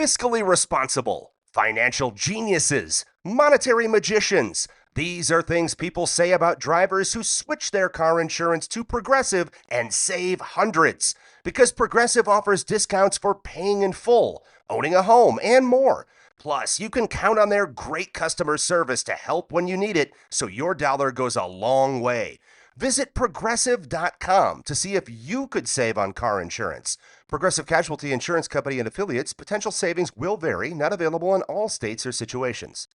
fiscally responsible, financial geniuses, monetary magicians. These are things people say about drivers who switch their car insurance to Progressive and save hundreds. Because Progressive offers discounts for paying in full, owning a home, and more. Plus, you can count on their great customer service to help when you need it, so your dollar goes a long way. Visit Progressive.com to see if you could save on car insurance. Progressive Casualty Insurance Company and Affiliates. Potential savings will vary. Not available in all states or situations.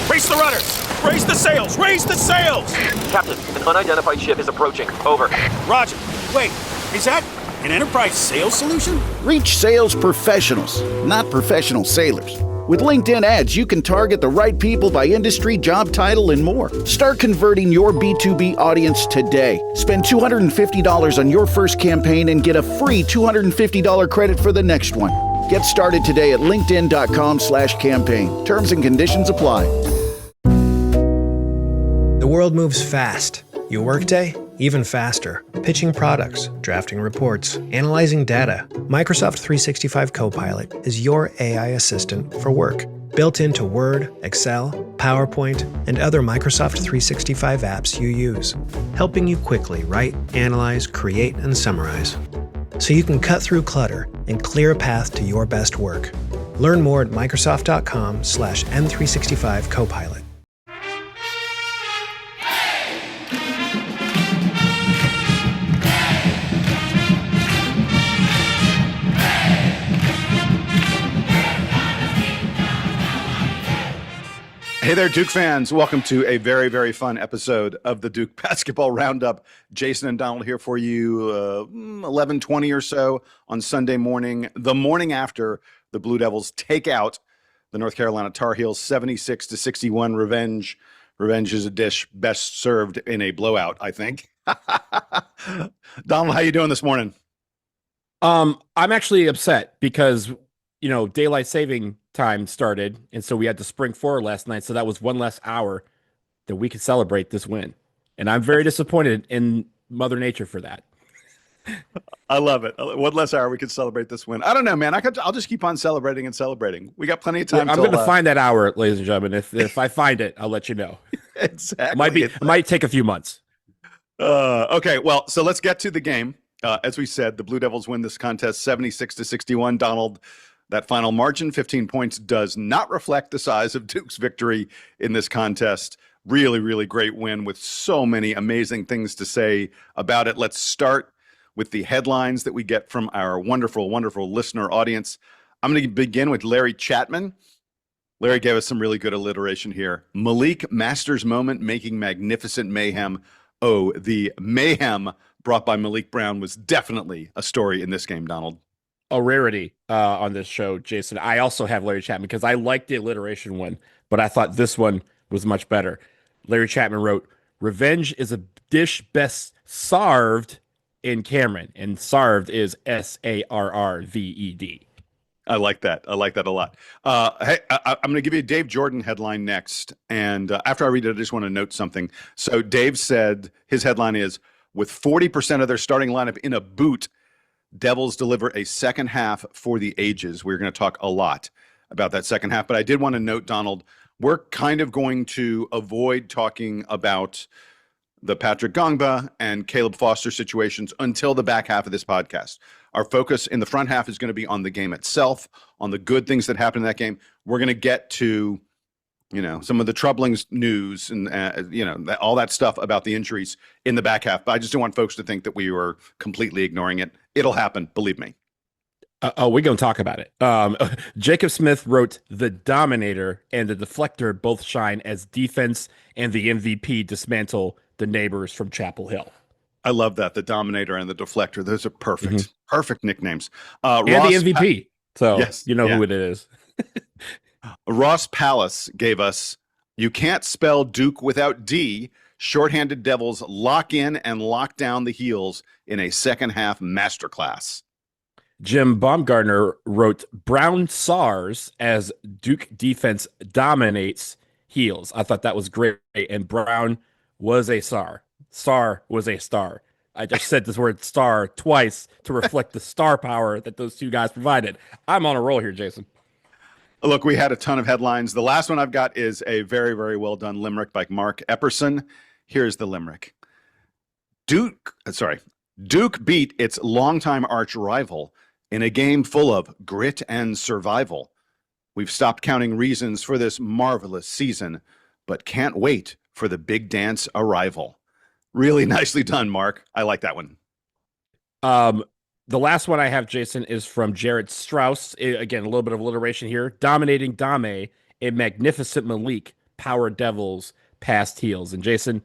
Raise the rudders! Raise the sails! Raise the sails! Captain, an unidentified ship is approaching. Over. Roger. Wait, is that an Enterprise sales solution? Reach sales professionals, not professional sailors. With LinkedIn ads, you can target the right people by industry, job title, and more. Start converting your B2B audience today. Spend $250 on your first campaign and get a free $250 credit for the next one. Get started today at linkedin.com/campaign. Terms and conditions apply. The world moves fast. Your workday, even faster. Pitching products, drafting reports, analyzing data. Microsoft 365 Copilot is your AI assistant for work. Built into Word, Excel, PowerPoint, and other Microsoft 365 apps you use. Helping you quickly write, analyze, create, and summarize. So you can cut through clutter and clear a path to your best work. Learn more at Microsoft.com/M365 Copilot. Hey there, Duke fans. Welcome to a very, very fun episode of the Duke Basketball Roundup. Jason and Donald here for you, 11:20 or so on Sunday morning, the morning after the Blue Devils take out the North Carolina Tar Heels 76-61. Revenge is a dish best served in a blowout, I think. Donald, how you doing this morning? I'm actually upset because, daylight saving time started, and so we had to spring forward last night, so that was one less hour that we could celebrate this win, and I'm very disappointed in Mother Nature for that. I love it. One less hour we could celebrate this win. I don't know, man. I'll just keep on celebrating and celebrating. We got plenty of time. I'm going to find that hour, ladies and gentlemen. If I find it, I'll let you know. Exactly. It might take a few months. Okay, well, so let's get to the game. As we said, the Blue Devils win this contest 76-61. Donald, that final margin, 15 points, does not reflect the size of Duke's victory in this contest. Really, really great win with so many amazing things to say about it. Let's start with the headlines that we get from our wonderful, wonderful listener audience. I'm going to begin with Larry Chapman. Larry gave us some really good alliteration here. Maliq Masters moment making magnificent mayhem. Oh, the mayhem brought by Maliq Brown was definitely a story in this game, Donald. A rarity on this show, Jason. I also have Larry Chapman because I liked the alliteration one, but I thought this one was much better. Larry Chapman wrote, "Revenge is a dish best sarved in Cameron," and sarved is Sarrved. I like that. I like that a lot. Hey, I'm going to give you a Dave Jordan headline next. And after I read it, I just want to note something. So Dave said his headline is, with 40% of their starting lineup in a boot, Devils deliver a second half for the ages. We're going to talk a lot about that second half. But I did want to note, Donald, we're kind of going to avoid talking about the Patrick Ngongba and Caleb Foster situations until the back half of this podcast. Our focus in the front half is going to be on the game itself, on the good things that happened in that game. We're going to get to, some of the troubling news and, all that stuff about the injuries in the back half. But I just don't want folks to think that we were completely ignoring it. It'll happen. Believe me. We're going to talk about it. Jacob Smith wrote, "The Dominator and the Deflector both shine as defense, and the MVP dismantle the neighbors from Chapel Hill." I love that. The Dominator and the Deflector. Those are perfect. Mm-hmm. Perfect nicknames. And the MVP. So yes, who it is. Ross Palace gave us, "You can't spell Duke without D. Shorthanded Devils lock in and lock down the Heels in a second half masterclass." Jim Baumgartner wrote, "Brown Sarrs as Duke defense dominates Heels." I thought that was great. And Brown was a Sarr. Sarr was a star. I just said this word star twice to reflect the star power that those two guys provided. I'm on a roll here, Jason. Look, we had a ton of headlines. The last one I've got is a very, very well done limerick by Mark Epperson. Here's the limerick. Duke beat its longtime arch rival in a game full of grit and survival. We've stopped counting reasons for this marvelous season, but can't wait for the big dance arrival. Really nicely done, Mark. I like that one. The last one I have, Jason, is from Jared Strauss. Again, a little bit of alliteration here. Dominating Dame, a magnificent Maliq, power devils, past heels. And Jason,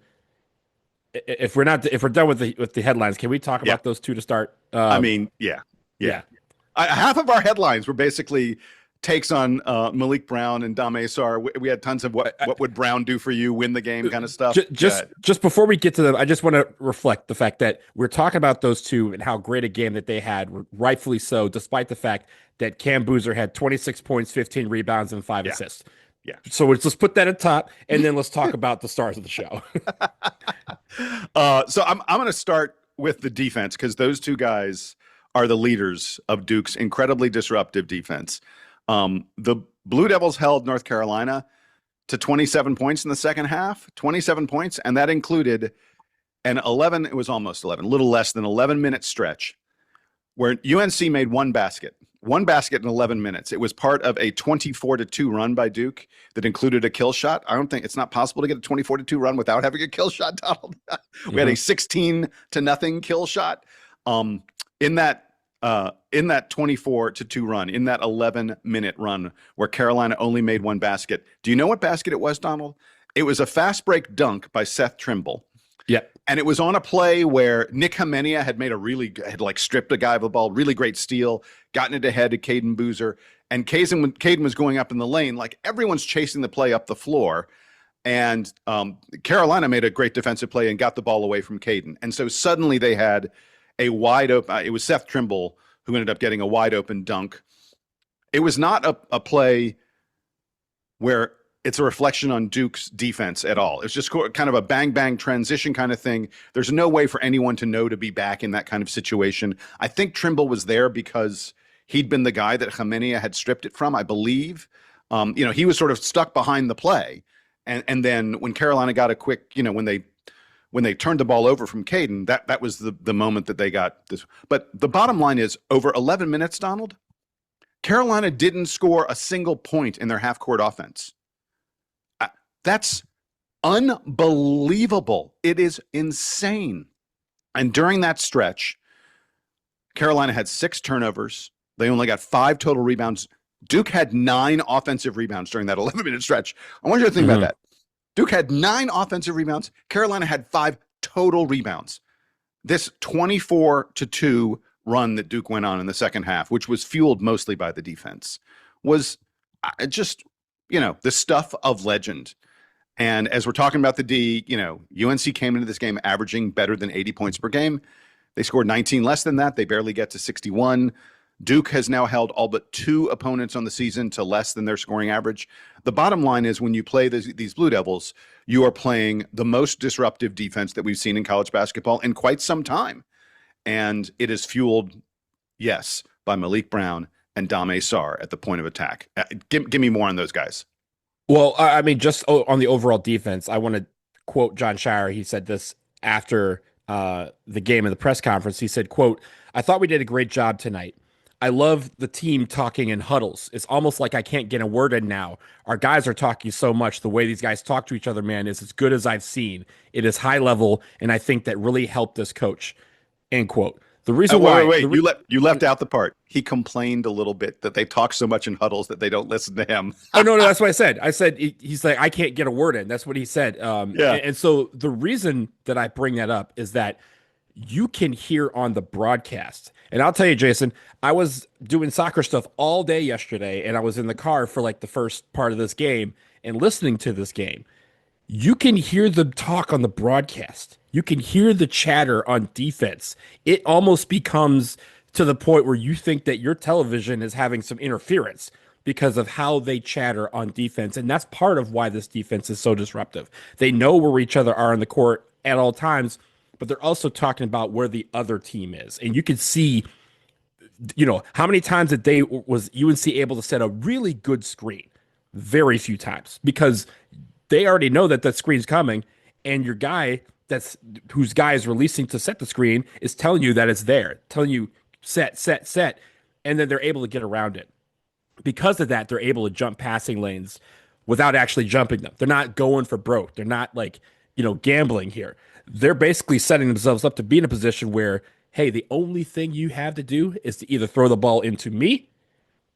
if we're done with the headlines, can we talk about those two to start? Yeah. Half of our headlines were basically takes on Maliq Brown and Dame Sarr. We had tons of what would Brown do for you, win the game kind of stuff. Just before we get to them, I just want to reflect the fact that we're talking about those two and how great a game that they had, rightfully so, despite the fact that Cam Boozer had 26 points, 15 rebounds, and 5 assists. Yeah. So let's put that at top, and then let's talk about the stars of the show. So I'm going to start with the defense because those two guys are the leaders of Duke's incredibly disruptive defense. The Blue Devils held North Carolina to 27 points in the second half, 27 points, and that included it was almost 11, a little less than 11-minute stretch where UNC made one basket in 11 minutes. It was part of a 24-2 run by Duke that included a kill shot. I don't think it's not possible to get a 24-2 run without having a kill shot, Donald. We had a 16-0 kill shot. In that 24-2 run, in that 11-minute run where Carolina only made one basket. Do you know what basket it was, Donald? It was a fast break dunk by Seth Trimble. Yeah. And it was on a play where Nick Hamenia had stripped a guy of a ball, really great steal, gotten it ahead to Caden Boozer. And Caden was going up in the lane, like everyone's chasing the play up the floor. And Carolina made a great defensive play and got the ball away from Caden. And so suddenly they had a wide open, it was Seth Trimble who ended up getting a wide open dunk. It was not a play where it's a reflection on Duke's defense at all. It's just kind of a bang, bang transition kind of thing. There's no way for anyone to know to be back in that kind of situation. I think Trimble was there because he'd been the guy that Hamenia had stripped it from, I believe. He was sort of stuck behind the play. And then when Carolina got a quick, when they turned the ball over from Caden, that was the moment that they got this. But the bottom line is, over 11 minutes, Donald, Carolina didn't score a single point in their half-court offense. That's unbelievable. It is insane. And during that stretch, Carolina had 6 turnovers. They only got 5 total rebounds. Duke had 9 offensive rebounds during that 11-minute stretch. I want you to think about that. Duke had 9 offensive rebounds. Carolina had 5 total rebounds. This 24-2 run that Duke went on in the second half, which was fueled mostly by the defense, was just, the stuff of legend. And as we're talking about the D, UNC came into this game averaging better than 80 points per game. They scored 19 less than that. They barely get to 61. Duke has now held all but 2 opponents on the season to less than their scoring average. The bottom line is, when you play these Blue Devils, you are playing the most disruptive defense that we've seen in college basketball in quite some time. And it is fueled, yes, by Maliq Brown and Dame Sarr at the point of attack. Give me more on those guys. Well, just on the overall defense, I want to quote John Shire. He said this after the game in the press conference. He said, quote, "I thought we did a great job tonight. I love the team talking in huddles. It's almost like I can't get a word in now. Our guys are talking so much. The way these guys talk to each other, man, is as good as I've seen. It is high level, and I think that really helped us coach." End quote. The reason why you left out the part. He complained a little bit that they talk so much in huddles that they don't listen to him. Oh no, that's what I said. I said he's like, I can't get a word in. That's what he said. And so the reason that I bring that up is that you can hear on the broadcast. And I'll tell you, Jason, I was doing soccer stuff all day yesterday, and I was in the car for like the first part of this game and listening to this game. You can hear the talk on the broadcast. You can hear the chatter on defense. It almost becomes to the point where you think that your television is having some interference because of how they chatter on defense. And that's part of why this defense is so disruptive. They know where each other are on the court at all times, but they're also talking about where the other team is. And you can see, how many times a day was UNC able to set a really good screen? Very few times, because they already know that screen's coming, and your guy whose guy is releasing to set the screen is telling you that it's there, telling you set, set, set, and then they're able to get around it. Because of that, they're able to jump passing lanes without actually jumping them. They're not going for broke. They're not gambling here. They're basically setting themselves up to be in a position where, hey, the only thing you have to do is to either throw the ball into me,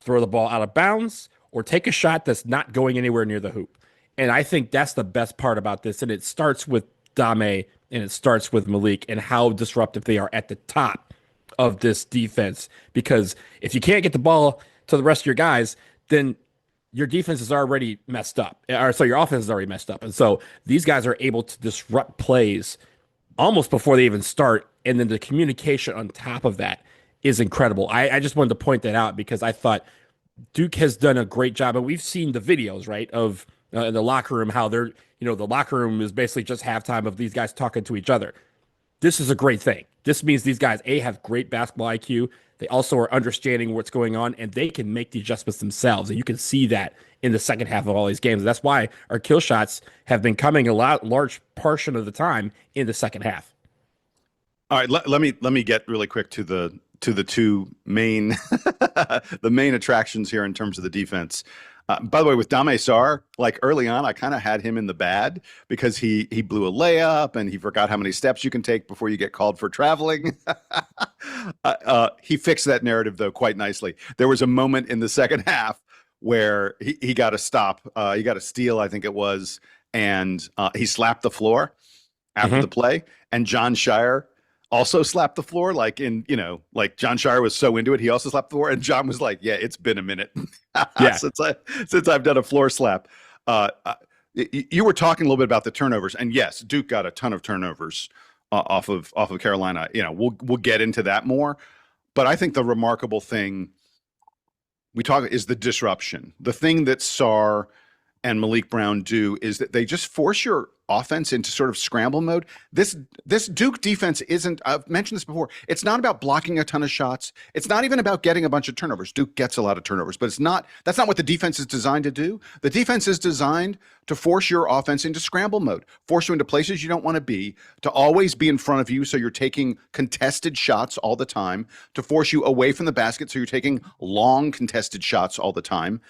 throw the ball out of bounds, or take a shot that's not going anywhere near the hoop. And I think that's the best part about this. And it starts with Dame and it starts with Maliq and how disruptive they are at the top of this defense. Because if you can't get the ball to the rest of your guys, then your defense is already messed up. Or so your offense is already messed up. And so these guys are able to disrupt plays almost before they even start. And then the communication on top of that is incredible. I just wanted to point that out because I thought Duke has done a great job. And we've seen the videos, right, of in the locker room, how they're, the locker room is basically just halftime of these guys talking to each other. This is a great thing. This means these guys, A, have great basketball IQ. They also are understanding what's going on, and they can make the adjustments themselves. And you can see that in the second half of all these games. That's why our kill shots have been coming large portion of the time in the second half. All right, let me get really quick to the two main the main attractions here in terms of the defense. By the way, with Dame Sarr, like early on, I kind of had him in the bad because he blew a layup and he forgot how many steps you can take before you get called for traveling. He fixed that narrative, though, quite nicely. There was a moment in the second half where he got a stop. He got a steal, I think it was, and he slapped the floor after the play. And John Shire also slapped the floor, like John Shire was so into it, he also slapped the floor, and John was like, "Yeah, it's been a minute since I've done a floor slap." You were talking a little bit about the turnovers, and yes, Duke got a ton of turnovers off of Carolina. We'll get into that more, but I think the remarkable thing we talk is the disruption. The thing that Sarr and Maliq Brown do is that they just force your offense into sort of scramble mode. This Duke defense isn't, I've mentioned this before, it's not about blocking a ton of shots. It's not even about getting a bunch of turnovers. Duke gets a lot of turnovers, but that's not what the defense is designed to do. The defense is designed to force your offense into scramble mode, force you into places you don't want to be, to always be in front of you so you're taking contested shots all the time, to force you away from the basket so you're taking long contested shots all the time.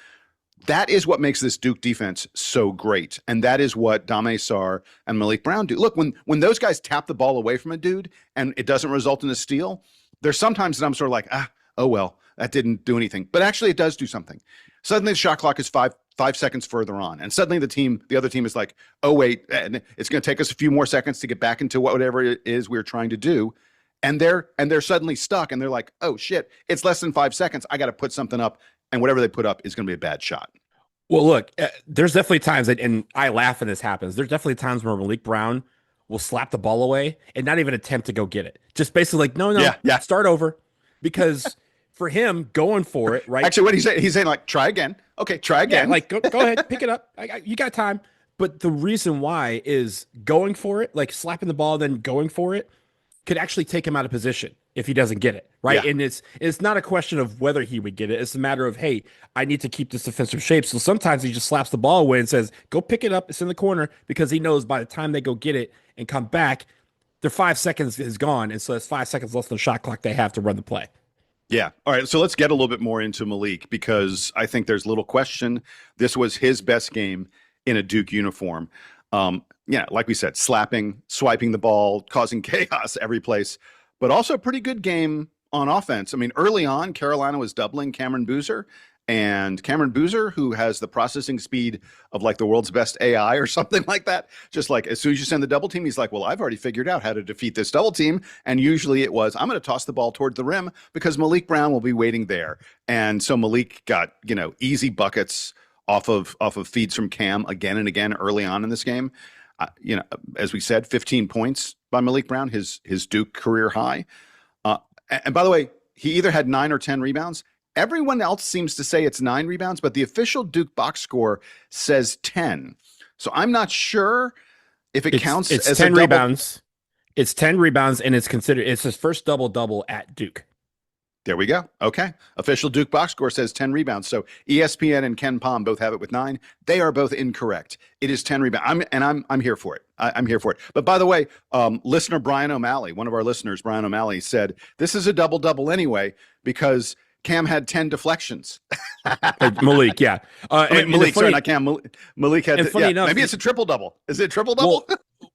That is what makes this Duke defense so great. And that is what Dame Sarr and Maliq Brown do. Look, when those guys tap the ball away from a dude and it doesn't result in a steal, there's sometimes that I'm sort of like, oh well, that didn't do anything. But actually it does do something. Suddenly the shot clock is five seconds further on. And suddenly the other team is like, oh wait, and it's going to take us a few more seconds to get back into whatever it is we're trying to do. And they're suddenly stuck and they're like, oh shit, it's less than 5 seconds. I got to put something up. And whatever they put up is going to be a bad shot. Well, look, there's definitely times and I laugh when this happens. There's definitely times where Maliq Brown will slap the ball away and not even attempt to go get it. Just basically like, no, start over. Because for him, going for it, right? Actually, what he's saying, like, try again. Okay, try again. Yeah, like, go ahead, pick it up. You got time. But the reason why is going for it, like slapping the ball, then going for it, could actually take him out of position if he doesn't get it, right? Yeah. And it's not a question of whether he would get it. It's a matter of, hey, I need to keep this defensive shape. So sometimes he just slaps the ball away and says, go pick it up. It's in the corner, because he knows by the time they go get it and come back, their 5 seconds is gone. And so it's 5 seconds less than the shot clock they have to run the play. Yeah. All right. So let's get a little bit more into Maliq, because I think there's little question. This was his best game in a Duke uniform. Yeah, like we said, slapping, swiping the ball, causing chaos every place, but also a pretty good game on offense. I mean, early on, Carolina was doubling Cameron Boozer, and Cameron Boozer, who has the processing speed of like the world's best AI or something like that, just like as soon as you send the double team, he's like, well, I've already figured out how to defeat this double team. And usually it was, I'm going to toss the ball toward the rim because Maliq Brown will be waiting there. And so Maliq got, easy buckets off of feeds from Cam again and again early on in this game. As we said, 15 points by Maliq Brown, his Duke career high. And by the way, he either had 9 or 10 rebounds. Everyone else seems to say it's 9 rebounds, but the official Duke box score says 10. So I'm not sure if it counts as 10 a rebounds. It's 10 rebounds, and it's his first double-double at Duke. There we go. Okay. Official Duke box score says 10 rebounds. So ESPN and Ken Palm both have it with 9. They are both incorrect. It is 10 rebounds. I'm here for it. I'm here for it. But by the way, listener Brian O'Malley, one of our listeners, Brian O'Malley, said this is a double-double anyway because Cam had 10 deflections. Maliq, yeah. Maliq, sorry, not Cam. Maliq had. Enough, maybe it's a triple-double. Is it a triple-double?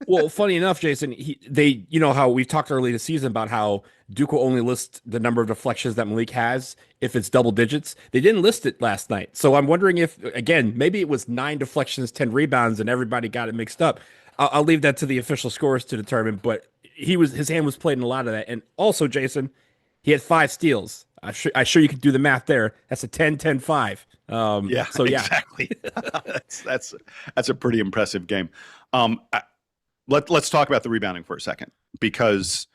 Well, funny enough, Jason, you know how we've talked early this season about how Duke will only list the number of deflections that Maliq has if it's double digits. They didn't list it last night. So I'm wondering if, again, maybe it was 9 deflections, 10 rebounds, and everybody got it mixed up. I'll leave that to the official scores to determine, but his hand was played in a lot of that. And also, Jason, he had 5 steals. I'm sure you could do the math there. That's a 10-10-5. Exactly. that's a pretty impressive game. Let's talk about the rebounding for a second, because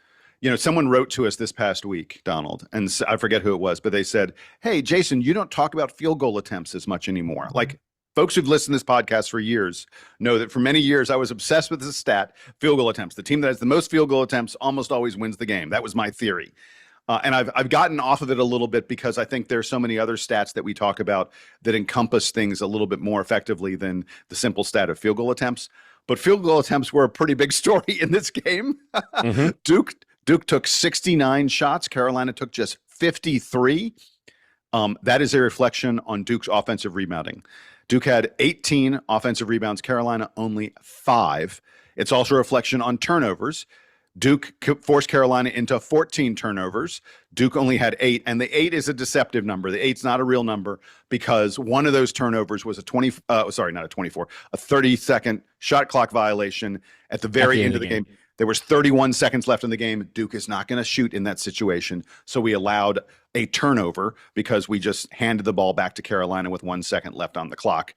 someone wrote to us this past week, Donald, and I forget who it was, but they said, "Hey, Jason, you don't talk about field goal attempts as much anymore." Like, folks who've listened to this podcast for years know that for many years I was obsessed with this stat, field goal attempts. The team that has the most field goal attempts almost always wins the game. That was my theory. And I've gotten off of it a little bit because I think there's so many other stats that we talk about that encompass things a little bit more effectively than the simple stat of field goal attempts. But field goal attempts were a pretty big story in this game. Mm-hmm. Duke took 69 shots. Carolina took just 53. That is a reflection on Duke's offensive rebounding. Duke had 18 offensive rebounds. Carolina only 5. It's also a reflection on turnovers. Duke forced Carolina into 14 turnovers. Duke only had 8, and the 8 is a deceptive number. The 8's not a real number because one of those turnovers was a 30-second shot clock violation at the very end of the game. There was 31 seconds left in the game. Duke is not going to shoot in that situation, so we allowed a turnover because we just handed the ball back to Carolina with 1 second left on the clock.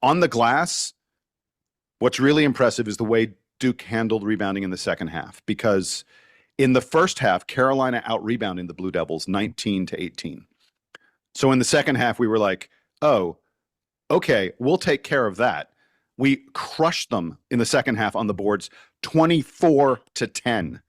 On the glass, what's really impressive is the way Duke handled rebounding in the second half, because in the first half, Carolina out-rebounded the Blue Devils 19-18. So in the second half, we were like, oh, okay, we'll take care of that. We crushed them in the second half on the boards 24-10.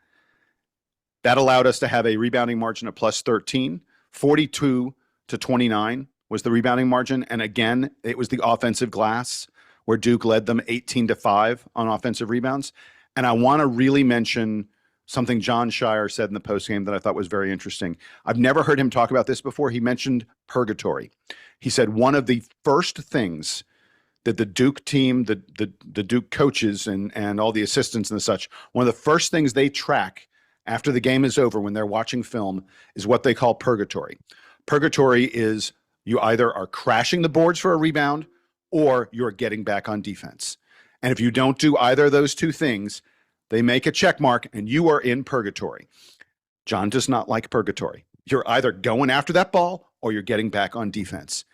That allowed us to have a rebounding margin of plus 13. 42-29 was the rebounding margin. And again, it was the offensive glass where Duke led them 18-5 on offensive rebounds. And I want to really mention something John Shire said in the postgame that I thought was very interesting. I've never heard him talk about this before. He mentioned purgatory. He said one of the first things that the Duke team, the Duke coaches and all the assistants and such, one of the first things they track after the game is over when they're watching film is what they call purgatory. Purgatory is you either are crashing the boards for a rebound or you're getting back on defense. And if you don't do either of those two things, they make a check mark and you are in purgatory. John does not like purgatory. You're either going after that ball or you're getting back on defense.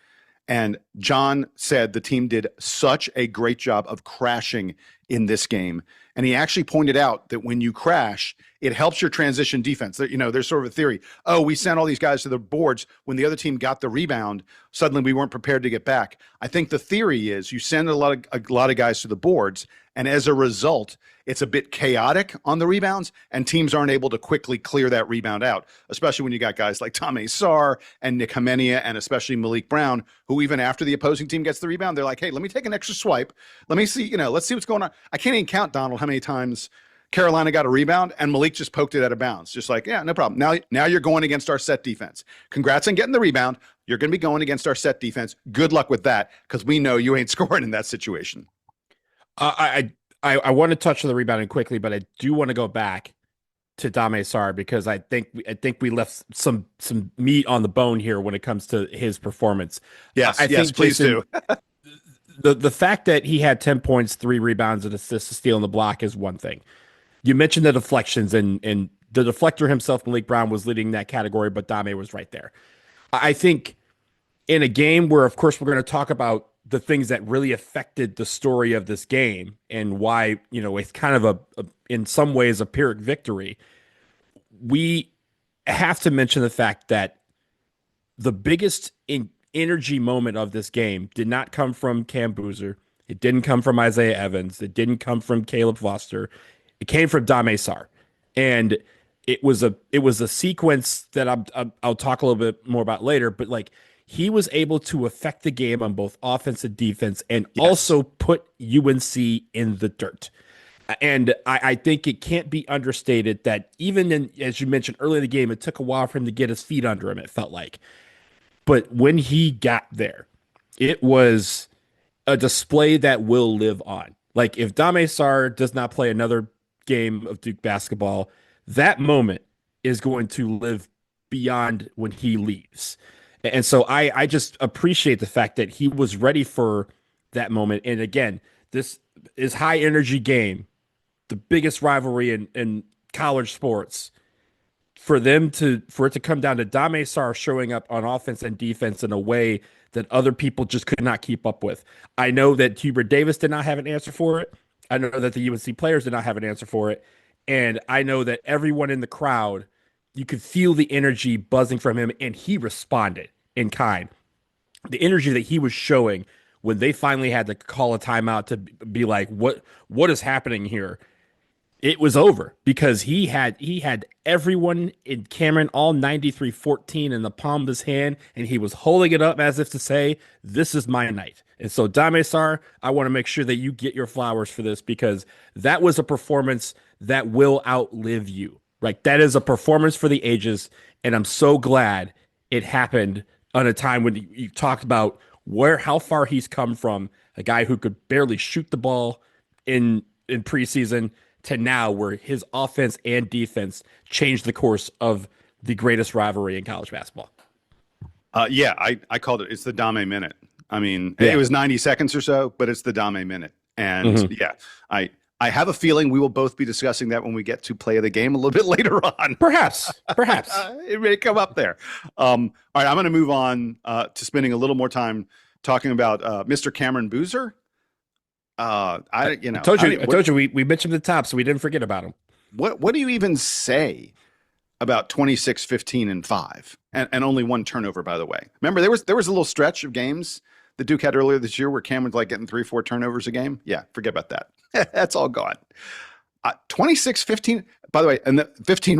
And John said the team did such a great job of crashing in this game. And he actually pointed out that when you crash, it helps your transition defense. There's sort of a theory. Oh, we sent all these guys to the boards. When the other team got the rebound, suddenly we weren't prepared to get back. I think the theory is you send a lot of guys to the boards, and as a result, it's a bit chaotic on the rebounds, and teams aren't able to quickly clear that rebound out, especially when you got guys like Tommy Sarr and Nick Hamenia and especially Maliq Brown, who even after the opposing team gets the rebound, they're like, hey, let me take an extra swipe. Let me see, let's see what's going on. I can't even count, Donald, how many times Carolina got a rebound and Maliq just poked it out of bounds. Just like, yeah, no problem. Now you're going against our set defense. Congrats on getting the rebound. You're going to be going against our set defense. Good luck with that, because we know you ain't scoring in that situation. I want to touch on the rebounding quickly, but I do want to go back to Dame Sarr because I think we left some meat on the bone here when it comes to his performance. Yes, please do. The fact that he had 10 points, 3 rebounds, and assists, a steal, and the block is one thing. You mentioned the deflections, and the deflector himself, Maliq Brown, was leading that category, but Dame was right there. I think in a game where, of course, we're going to talk about the things that really affected the story of this game and why, it's kind of in some ways a Pyrrhic victory. We have to mention the fact that the biggest energy moment of this game did not come from Cam Boozer. It didn't come from Isaiah Evans. It didn't come from Caleb Foster. It came from Dame Sarr, and it was a sequence that I'll talk a little bit more about later. But like he was able to affect the game on both offense and defense, and also put UNC in the dirt. And I think it can't be understated that even in, as you mentioned earlier in the game, it took a while for him to get his feet under him. It felt like, but when he got there, it was a display that will live on. Like if Dame Sarr does not play another game of Duke basketball, that moment is going to live beyond when he leaves. And so I just appreciate the fact that he was ready for that moment. And again, this is high energy game, the biggest rivalry in college sports. For it to come down to Dame Sarr showing up on offense and defense in a way that other people just could not keep up with. I know that Hubert Davis did not have an answer for it. I know that the UNC players did not have an answer for it. And I know that everyone in the crowd, you could feel the energy buzzing from him, and he responded in kind. The energy that he was showing when they finally had to call a timeout to be like, what is happening here? It was over because he had everyone in Cameron, all 93-14 in the palm of his hand, and he was holding it up as if to say, this is my night. And so Dame Sarr, I want to make sure that you get your flowers for this, because that was a performance that will outlive you. Like that is a performance for the ages, and I'm so glad it happened on a time when you talked about how far he's come from, a guy who could barely shoot the ball in preseason, to now where his offense and defense changed the course of the greatest rivalry in college basketball. I called it. It's the Dame minute. I mean, it was 90 seconds or so, but it's the Dame minute. And I have a feeling we will both be discussing that when we get to play of the game a little bit later on. Perhaps. It may come up there. All right, I'm going to move on to spending a little more time talking about Mr. Cameron Boozer. I told you we mentioned the top, so we didn't forget about him. What do you even say about 26, 15, and 5, and only one turnover, by the way? Remember, there was a little stretch of games that Duke had earlier this year where Cam was like getting 3-4 turnovers a game. Yeah, forget about that. That's all gone. 26, 15, by the way, and the 15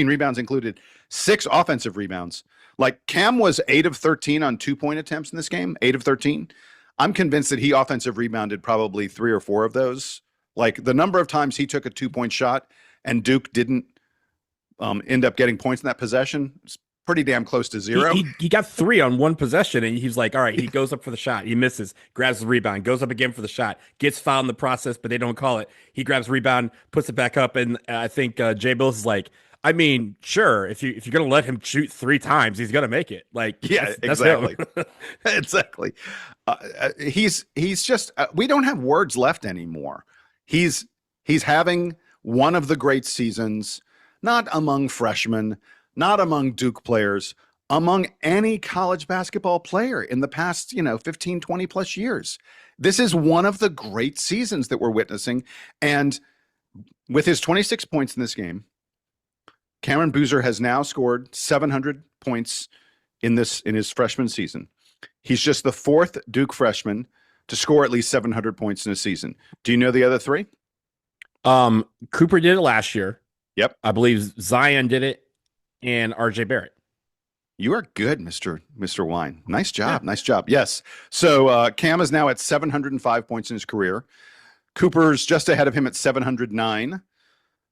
rebounds included 6 offensive rebounds. Like Cam was 8 of 13 on 2-point attempts in this game, 8 of 13. I'm convinced that he offensive rebounded probably 3 or 4 of those. Like the number of times he took a 2-point shot and Duke didn't end up getting points in that possession, it's pretty damn close to 0. He got 3 on one possession, and he's like, all right, he goes up for the shot. He misses, grabs the rebound, goes up again for the shot, gets fouled in the process, but they don't call it. He grabs the rebound, puts it back up, and I think Jay Bills is like, I mean, sure, if you're going to let him shoot 3 times, he's going to make it. Like, yeah, that's exactly. Exactly. He's just, we don't have words left anymore. He's having one of the great seasons, not among freshmen, not among Duke players, among any college basketball player in the past, 15, 20 plus years. This is one of the great seasons that we're witnessing. And with his 26 points in this game, Cameron Boozer has now scored 700 points in his freshman season. He's just the 4th Duke freshman to score at least 700 points in a season. Do you know the other 3? Cooper did it last year. Yep. I believe Zion did it, and RJ Barrett. You are good, Mr. Wine. Nice job. Yeah. Nice job. Yes. So Cam is now at 705 points in his career. Cooper's just ahead of him at 709.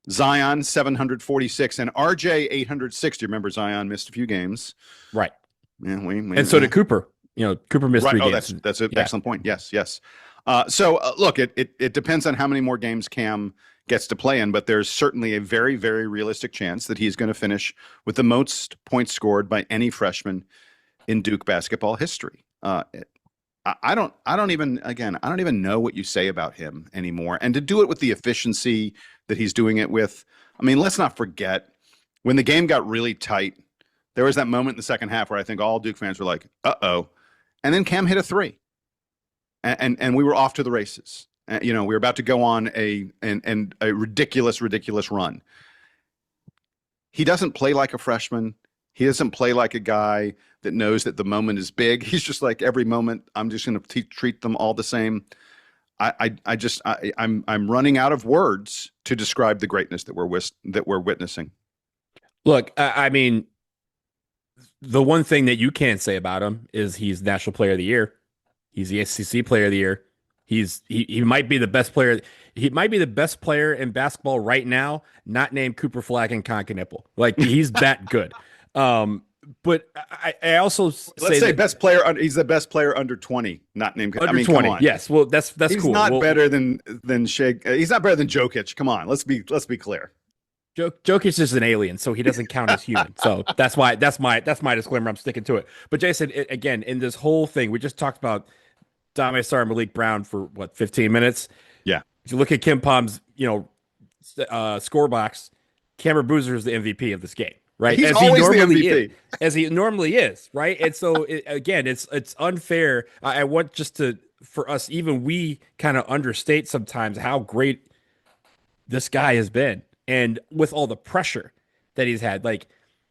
Zion 746 and RJ 860. Remember, Zion missed a few games, right? Yeah, and so did Cooper. Cooper missed 3 games. That's an excellent point. Yes. So look, it depends on how many more games Cam gets to play in, but there's certainly a very, very realistic chance that he's going to finish with the most points scored by any freshman in Duke basketball history. I don't even know what you say about him anymore. And to do it with the efficiency that he's doing it with, I mean, let's not forget when the game got really tight, there was that moment in the second half where I think all Duke fans were like, uh-oh. And then Cam hit a 3 and we were off to the races. We were about to go on a ridiculous run. He doesn't play like a freshman. He doesn't play like a guy that knows that the moment is big. He's just like, every moment, I'm just going to treat them all the same. I'm running out of words to describe the greatness that we're witnessing. Look, I mean, the one thing that you can't say about him is he's National Player of the Year. He's the SEC Player of the Year. He might be the best player. He might be the best player in basketball right now, not named Cooper Flag and Conkin-Nipple. Like, he's that good. But I also let's say best player. He's the best player under 20, not named under 20. Yes, well, that's he's cool. Not better than Shake. He's not better than Jokic. Come on, let's be clear. Jokic is an alien, so he doesn't count as human. So that's my disclaimer. I'm sticking to it. But Jason, again, in this whole thing, we just talked about Dame Sarr and Maliq Brown for what, 15 minutes. Yeah. If you look at Kim Palm's, score box, Cameron Boozer is the MVP of this game, right? He's always the MVP, as he normally is, right? And so it's unfair. I want for us, even we kind of understate sometimes how great this guy has been. And with all the pressure that he's had, like,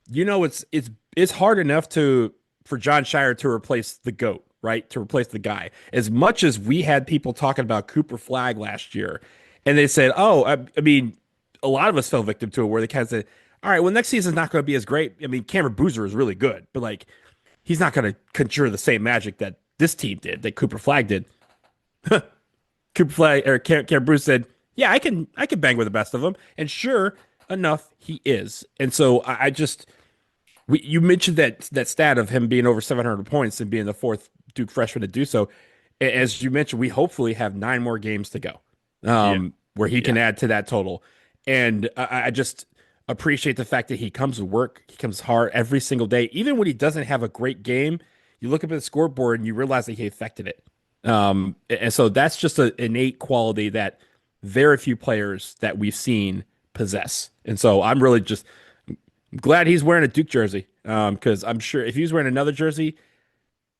it's hard enough for John Shire to replace the GOAT, right? To replace the guy. As much as we had people talking about Cooper Flag last year, and they said, I mean, a lot of us fell victim to it, where they kind of said, all right, well, next season's not going to be as great. I mean, Cameron Boozer is really good, but like, he's not going to conjure the same magic that this team did, that Cooper Flag did. Cooper Flag or Cameron Boozer said, yeah, I can bang with the best of them. And sure enough, he is. And so you mentioned that stat of him being over 700 points and being the fourth Duke freshman to do so. As you mentioned, we hopefully have 9 more games to go where he can add to that total. And I just appreciate the fact that he comes to work. He comes hard every single day. Even when he doesn't have a great game, you look up at the scoreboard and you realize that he affected it. And so that's just an innate quality that very few players that we've seen possess. And so I'm really just glad he's wearing a Duke jersey, because I'm sure if he was wearing another jersey,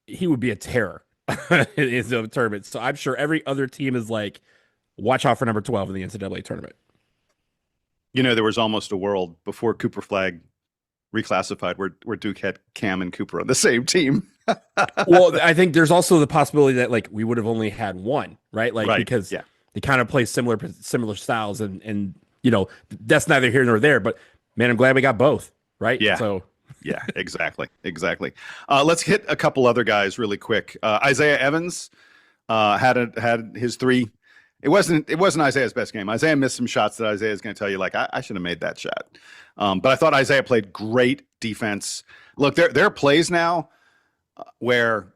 he would be a terror in the tournament. So I'm sure every other team is like, watch out for number 12 in the NCAA tournament. There was almost a world before Cooper Flag reclassified where Duke had Cam and Cooper on the same team. Well, I think there's also the possibility that like we would have only had one, right? Like, because they kind of play similar styles, and that's neither here nor there. But man, I'm glad we got both, right? Yeah. So yeah, exactly. Let's hit a couple other guys really quick. Isaiah Evans had his 3. It wasn't Isaiah's best game. Isaiah missed some shots that Isaiah's going to tell you, like, I should have made that shot. But I thought Isaiah played great defense. Look, there are plays now where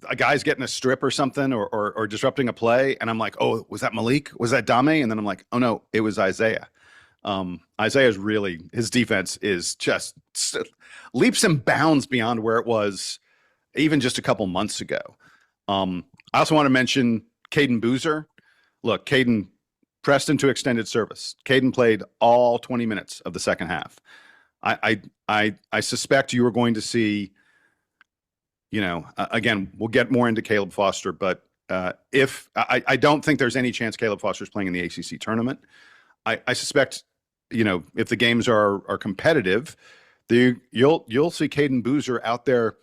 a guy's getting a strip or something or disrupting a play, and I'm like, oh, was that Maliq? Was that Dame? And then I'm like, oh no, it was Isaiah. Isaiah's really, his defense is just leaps and bounds beyond where it was even just a couple months ago. I also want to mention Caden Boozer. Look, Caden pressed into extended service. Caden played all 20 minutes of the second half. I suspect you are going to see, again, we'll get more into Caleb Foster, but if I don't think there's any chance Caleb Foster's playing in the ACC tournament. I suspect, if the games are competitive, you'll see Caden Boozer out there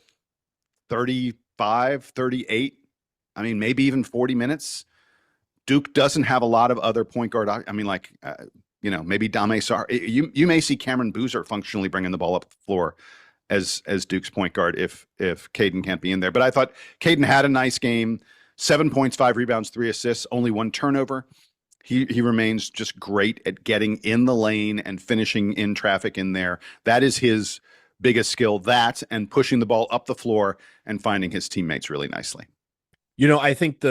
35, 38, I mean, maybe even 40 minutes. Duke doesn't have a lot of other point guard. I mean, like, maybe Dame Sarr. You may see Cameron Boozer functionally bringing the ball up the floor as Duke's point guard if Caden can't be in there. But I thought Caden had a nice game. 7 points, 5 rebounds, 3 assists, only 1 turnover. He remains just great at getting in the lane and finishing in traffic in there. That is his biggest skill, that and pushing the ball up the floor and finding his teammates really nicely. I think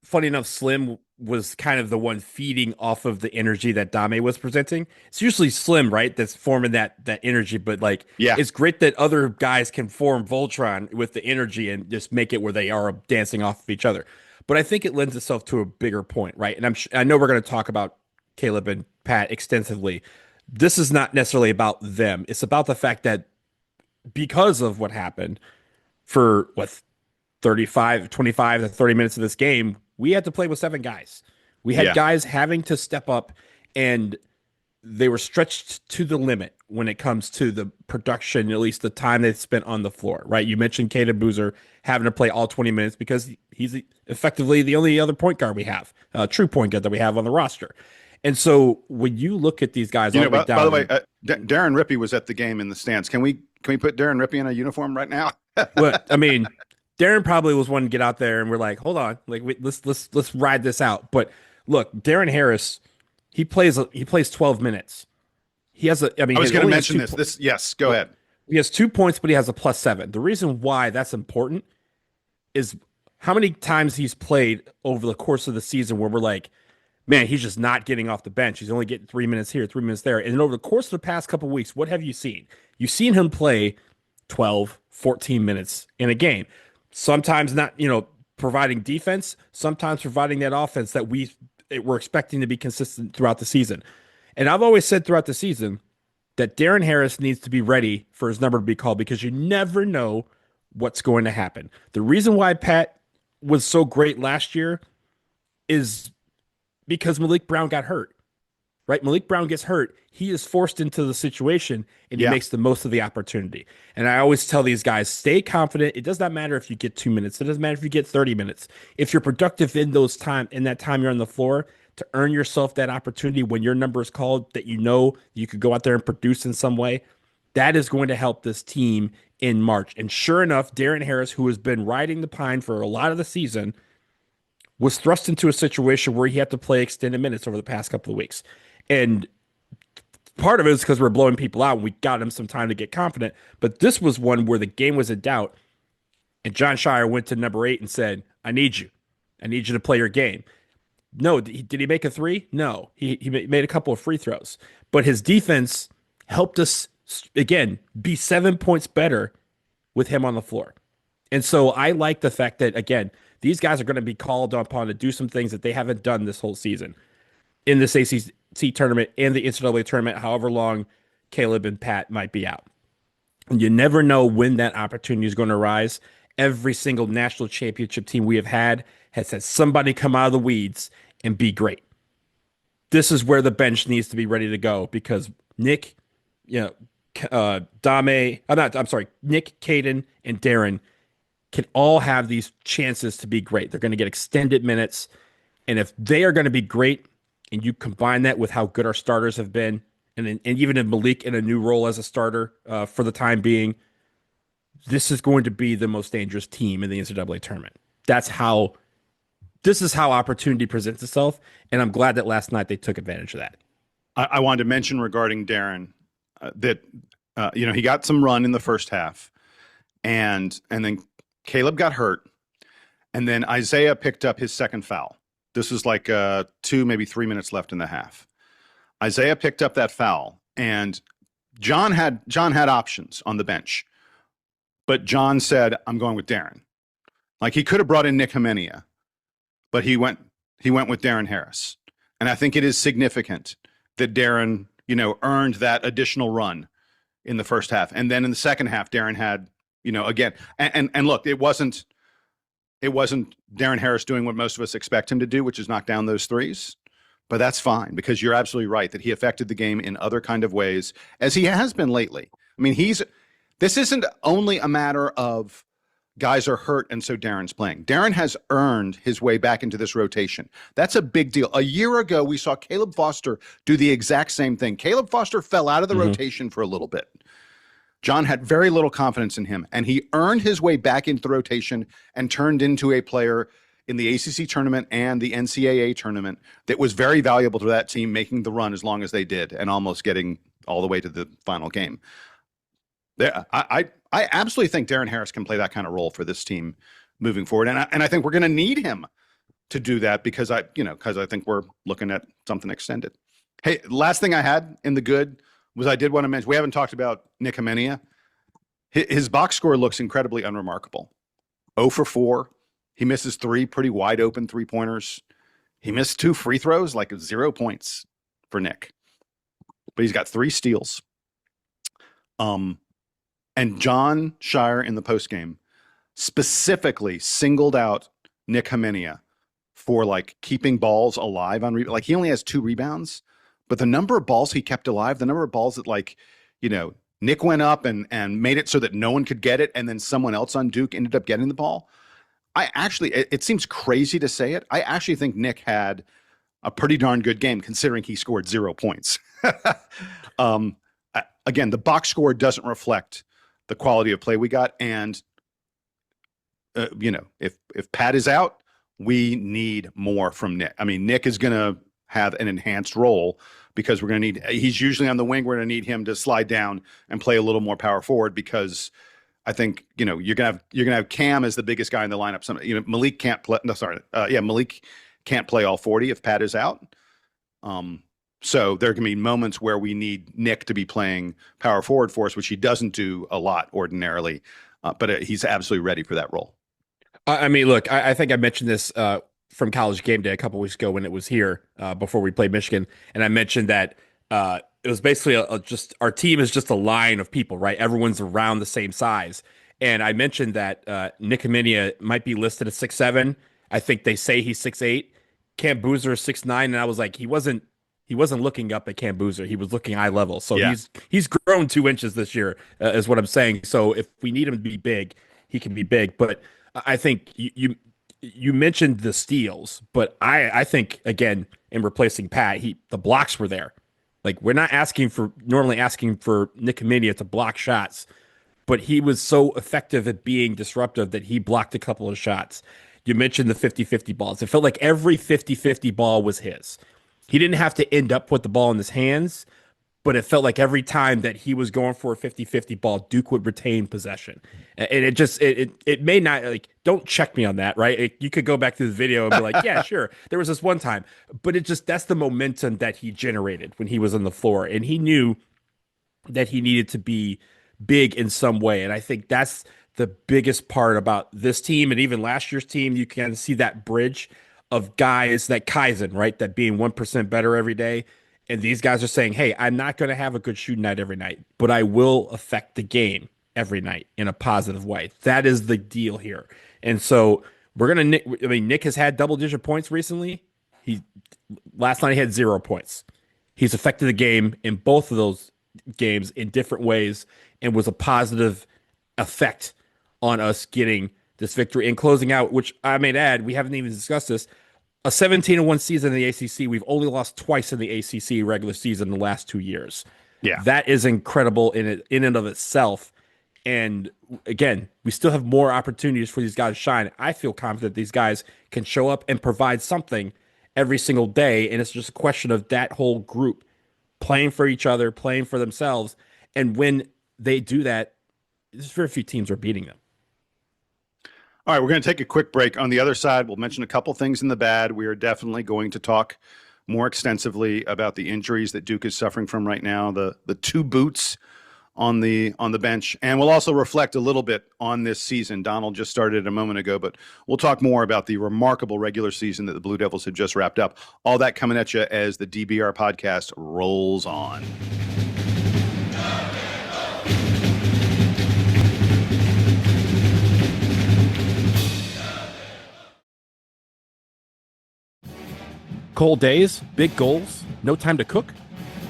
funny enough, Slim was kind of the one feeding off of the energy that Dame was presenting. It's usually Slim, right, that's forming that energy, but like, it's great that other guys can form Voltron with the energy and just make it where they are dancing off of each other. But I think it lends itself to a bigger point, right? And I know we're going to talk about Caleb and Pat extensively. This is not necessarily about them. It's about the fact that because of what happened for 25 to 30 minutes of this game, we had to play with 7 guys. We had guys having to step up and they were stretched to the limit when it comes to the production, at least the time they spent on the floor, right? You mentioned Kaden Boozer having to play all 20 minutes because he's effectively the only other point guard we have, true point guard that we have on the roster. And so when you look at these guys, by the way, Darren Rippey was at the game in the stands. Can we put Darren Rippey in a uniform right now? Well, I mean, Darren probably was one to get out there, and we're like, hold on, like let's ride this out. But look, Darren Harris, he plays 12 minutes. He has I was going to mention this. Yes, go ahead. He has 2 points, but he has a +7. The reason why that's important is how many times he's played over the course of the season where we're like, man, he's just not getting off the bench. He's only getting 3 minutes here, 3 minutes there. And then over the course of the past couple of weeks, what have you seen? You've seen him play 12, 14 minutes in a game. Sometimes not, providing defense, sometimes providing that offense that we're expecting to be consistent throughout the season. And I've always said throughout the season that Darren Harris needs to be ready for his number to be called because you never know what's going to happen. The reason why Pat was so great last year is because Maliq Brown got hurt, right? Maliq Brown gets hurt. He is forced into the situation and he makes the most of the opportunity. And I always tell these guys, stay confident. It does not matter if you get 2 minutes. It doesn't matter if you get 30 minutes. If you're productive in that time you're on the floor, to earn yourself that opportunity when your number is called, that you could go out there and produce in some way, that is going to help this team in March. And sure enough, Darren Harris, who has been riding the pine for a lot of the season, was thrust into a situation where he had to play extended minutes over the past couple of weeks. And part of it is because we're blowing people out and we got him some time to get confident. But this was one where the game was in doubt. And John Shire went to number 8 and said, I need you to play your game. No, did he make a 3? No, he made a couple of free throws, but his defense helped us again be 7 points better with him on the floor. And so I like the fact that, again, these guys are going to be called upon to do some things that they haven't done this whole season in this ACC tournament and the NCAA tournament, however long Caleb and Pat might be out. And you never know when that opportunity is going to arise. Every single national championship team we have had has had somebody come out of the weeds and be great. This is where the bench needs to be ready to go because Nick, Nick, Caden, and Darren can all have these chances to be great. They're going to get extended minutes. And if they are going to be great, and you combine that with how good our starters have been, and even in Maliq in a new role as a starter for the time being, this is going to be the most dangerous team in the NCAA tournament. This is how opportunity presents itself, and I'm glad that last night they took advantage of that. I wanted to mention regarding Darren that he got some run in the first half, and then Caleb got hurt, and then Isaiah picked up his second foul. This was like 2, maybe 3 minutes left in the half. Isaiah picked up that foul, and John had options on the bench, but John said, "I'm going with Darren." Like he could have brought in Nick Hemenia, but he went with Darren Harris. And I think it is significant that Darren, earned that additional run in the first half. And then in the second half, Darren had, again, and look, it wasn't Darren Harris doing what most of us expect him to do, which is knock down those threes. But that's fine because you're absolutely right that he affected the game in other kind of ways as he has been lately. I mean, this isn't only a matter of guys are hurt and so Darren's playing. Darren has earned his way back into this rotation. That's a big deal. A year ago, we saw Caleb Foster do the exact same thing. Caleb Foster fell out of the rotation for a little bit. John had very little confidence in him, and he earned his way back into the rotation and turned into a player in the ACC tournament and the NCAA tournament that was very valuable to that team, making the run as long as they did and almost getting all the way to the final game. I absolutely think Darren Harris can play that kind of role for this team moving forward, and I think we're going to need him to do that because I think we're looking at something extended. Hey, last thing I had in the good was I did want to mention we haven't talked about Nick Hemenia. His box score looks incredibly unremarkable. 0 for 4. He misses 3 pretty wide open 3-pointers. He missed 2 free throws, like 0 points for Nick, but he's got 3 steals. And John Shire in the postgame specifically singled out Nick Hemenia for like keeping balls alive on like he only has 2 rebounds, but the number of balls he kept alive, the number of balls that, like, Nick went up and made it so that no one could get it, and then someone else on Duke ended up getting the ball. It seems crazy to say it, I actually think Nick had a pretty darn good game considering he scored 0 points. Again, the box score doesn't reflect the quality of play we got. And, if Pat is out, we need more from Nick. I mean, Nick is going to have an enhanced role because he's usually on the wing. We're going to need him to slide down and play a little more power forward because I think, you're going to have Cam as the biggest guy in the lineup. Maliq can't play. No, sorry. Maliq can't play all 40 if Pat is out. So there can be moments where we need Nick to be playing power forward for us, which he doesn't do a lot ordinarily, but he's absolutely ready for that role. I mean, look, I think I mentioned this from College Game Day a couple weeks ago when it was here before we played Michigan, and I mentioned that it was basically just our team is just a line of people, right? Everyone's around the same size, and I mentioned that Nick Minia might be listed at 6'7". I think they say he's 6'8". Cam Boozer is 6'9", and I was like, he wasn't looking up at Cam Boozer. He was looking eye level. So yeah. he's grown 2 inches this year, is what I'm saying. So if we need him to be big, he can be big. But I think you mentioned the steals, but I think, again, in replacing Pat, the blocks were there. Like, we're not normally asking for Nick Minia to block shots, but he was so effective at being disruptive that he blocked a couple of shots. You mentioned the 50-50 balls. It felt like every 50-50 ball was his. He didn't have to end up with the ball in his hands, but it felt like every time that he was going for a 50-50 ball, Duke would retain possession. And it may not, like, don't check me on that, right? You could go back to the video and be like, yeah, sure, there was this one time. But that's the momentum that he generated when he was on the floor. And he knew that he needed to be big in some way. And I think that's the biggest part about this team and even last year's team. You can see that bridge of guys, that Kaizen, right? That being 1% better every day. And these guys are saying, hey, I'm not going to have a good shooting night every night, but I will affect the game every night in a positive way. That is the deal here. And so Nick has had double-digit points recently. Last night he had 0 points. He's affected the game in both of those games in different ways and was a positive effect on us getting this victory and closing out, which I may add, we haven't even discussed this, a 17-1 season in the ACC. We've only lost twice in the ACC regular season in the last 2 years. Yeah, that is incredible in and of itself. And again, we still have more opportunities for these guys to shine. I feel confident these guys can show up and provide something every single day. And it's just a question of that whole group playing for each other, playing for themselves. And when they do that, there's very few teams are beating them. All right, we're going to take a quick break. On the other side, we'll mention a couple things in the bad. We are definitely going to talk more extensively about the injuries that Duke is suffering from right now, the 2 boots on the bench, and we'll also reflect a little bit on this season. Donald just started a moment ago, but we'll talk more about the remarkable regular season that the Blue Devils have just wrapped up. All that coming at you as the DBR podcast rolls on. Cold days, big goals, no time to cook?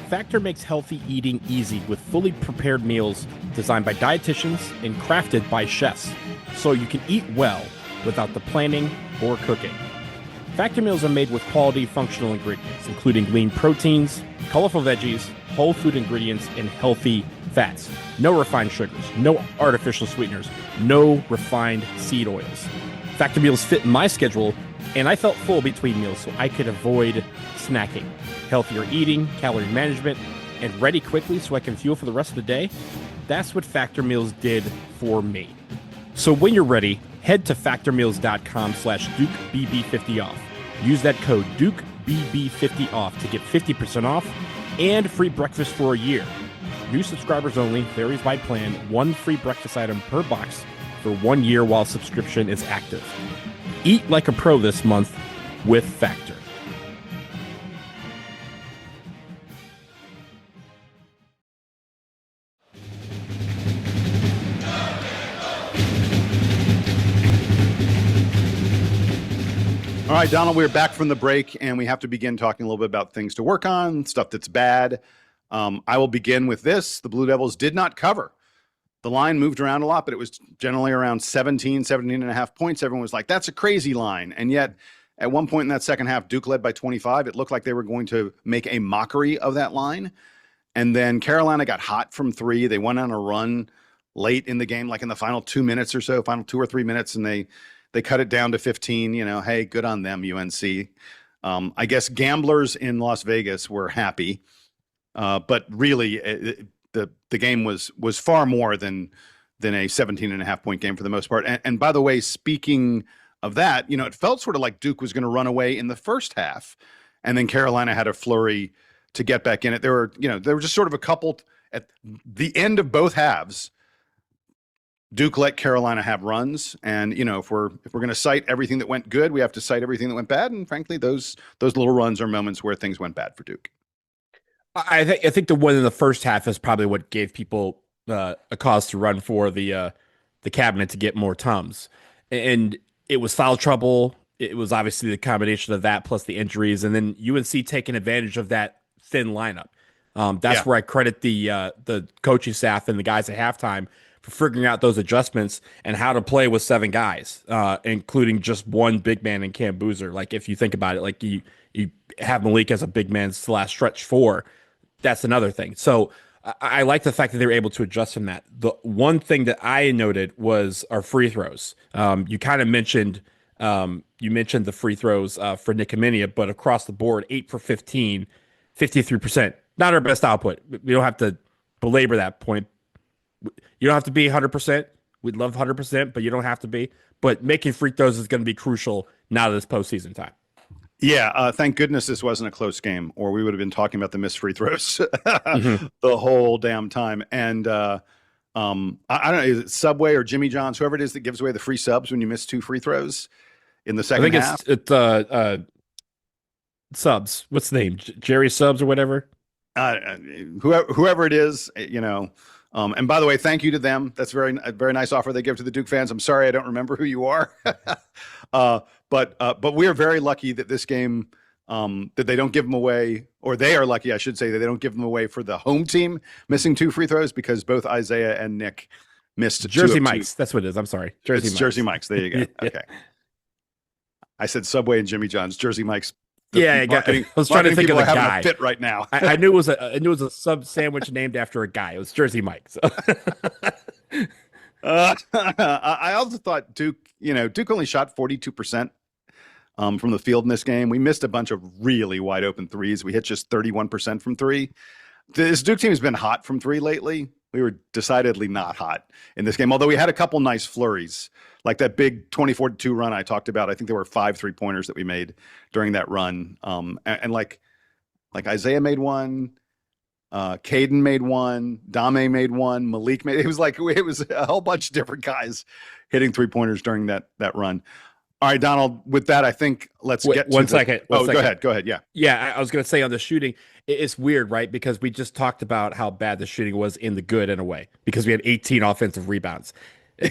Factor makes healthy eating easy with fully prepared meals designed by dietitians and crafted by chefs, so you can eat well without the planning or cooking. Factor meals are made with quality functional ingredients, including lean proteins, colorful veggies, whole food ingredients, and healthy fats. No refined sugars, no artificial sweeteners, no refined seed oils. Factor meals fit my schedule, and I felt full between meals so I could avoid snacking. Healthier eating, calorie management, and ready quickly so I can fuel for the rest of the day. That's what Factor Meals did for me. So when you're ready, head to factormeals.com/DukeBB50 off. Use that code DukeBB50 off to get 50% off and free breakfast for a year. New subscribers only, varies by plan, 1 free breakfast item per box for 1 year while subscription is active. Eat like a pro this month with Factor. All right, Donald, we're back from the break, and we have to begin talking a little bit about things to work on, stuff that's bad. I will begin with this. The Blue Devils did not cover. The line moved around a lot, but it was generally around 17 and a half points. Everyone was like, that's a crazy line. And yet, at one point in that second half, Duke led by 25. It looked like they were going to make a mockery of that line. And then Carolina got hot from three. They went on a run late in the game, like in the final 2 minutes or so, final 2 or 3 minutes, and they cut it down to 15. Hey, good on them, UNC. I guess gamblers in Las Vegas were happy, but really the game was far more than a 17 and a half point game for the most part. And by the way, speaking of that, it felt sort of like Duke was going to run away in the first half, and then Carolina had a flurry to get back in it. There were just sort of a couple at the end of both halves. Duke let Carolina have runs, and if we're going to cite everything that went good, we have to cite everything that went bad. And frankly, those little runs are moments where things went bad for Duke. I think the one in the first half is probably what gave people a cause to run for the cabinet to get more Tums, and it was foul trouble. It was obviously the combination of that plus the injuries, and then UNC taking advantage of that thin lineup. That's where I credit the coaching staff and the guys at halftime for figuring out those adjustments and how to play with 7 guys, including just one big man in Cam Boozer. Like, if you think about it, like you have Maliq as a big man slash stretch 4. That's another thing. So I like the fact that they were able to adjust from that. The one thing that I noted was our free throws. You kind of mentioned the free throws for Nick Minia, but across the board, 8 for 15, 53%. Not our best output. We don't have to belabor that point. You don't have to be 100%. We'd love 100%, but you don't have to be. But making free throws is going to be crucial now to this postseason time. Yeah, thank goodness this wasn't a close game, or we would have been talking about the missed free throws the whole damn time. And I don't know, is it Subway or Jimmy John's, whoever it is that gives away the free subs when you miss 2 free throws in the second half? I think it's Subs. What's the name? Jerry Subs or whatever? Whoever it is, and by the way, thank you to them. That's a very nice offer they give to the Duke fans. I'm sorry I don't remember who you are. But we are very lucky that this game, that they don't give them away, or they are lucky, I should say, that they don't give them away for the home team missing 2 free throws, because both Isaiah and Nick missed Jersey Mike's. That's what it is. I'm sorry. Jersey Mike's. There you go. Okay. I said Subway and Jimmy John's. Jersey Mike's. I was trying to think of the guy. A fit right now. I knew it was a sub sandwich named after a guy. It was Jersey Mike. So. I also thought Duke only shot 42% from the field in this game. We missed a bunch of really wide open threes. We hit just 31% from 3. This Duke team has been hot from 3 lately. We were decidedly not hot in this game, although we had a couple nice flurries, like that big 24-2 run I talked about. I think there were 5 3-pointers that we made during that run. And like Isaiah made one, Caden made one, Dame made one, Maliq made. It was a whole bunch of different guys hitting 3-pointers during that run. All right, Donald, with that, I think let's get to one second. Go ahead. Yeah. Yeah, I was going to say on the shooting, it's weird, right? Because we just talked about how bad the shooting was in the good in a way, because we had 18 offensive rebounds.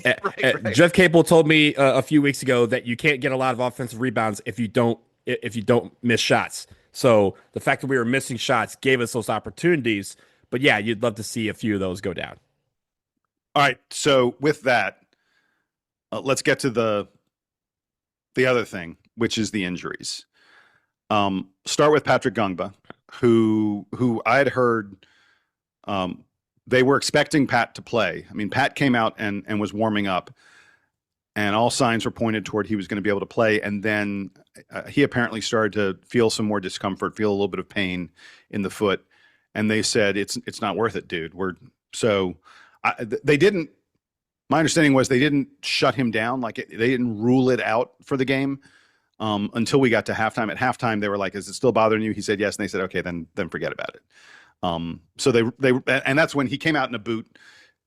Right. Jeff Capel told me a few weeks ago that you can't get a lot of offensive rebounds if you don't miss shots. So the fact that we were missing shots gave us those opportunities. But yeah, you'd love to see a few of those go down. All right. So with that, let's get to the other thing, which is the injuries. Start with Patrick Ngongba, who I had heard they were expecting Pat to play. I mean, Pat came out and was warming up, and all signs were pointed toward he was going to be able to play. And then he apparently started to feel some more discomfort, feel a little bit of pain in the foot. And they said, it's not worth it, dude. They didn't, my understanding was they didn't shut him down. They didn't rule it out for the game until we got to halftime. At halftime, they were like, is it still bothering you? He said, yes. And they said, okay, then forget about it. So they and that's when he came out in a boot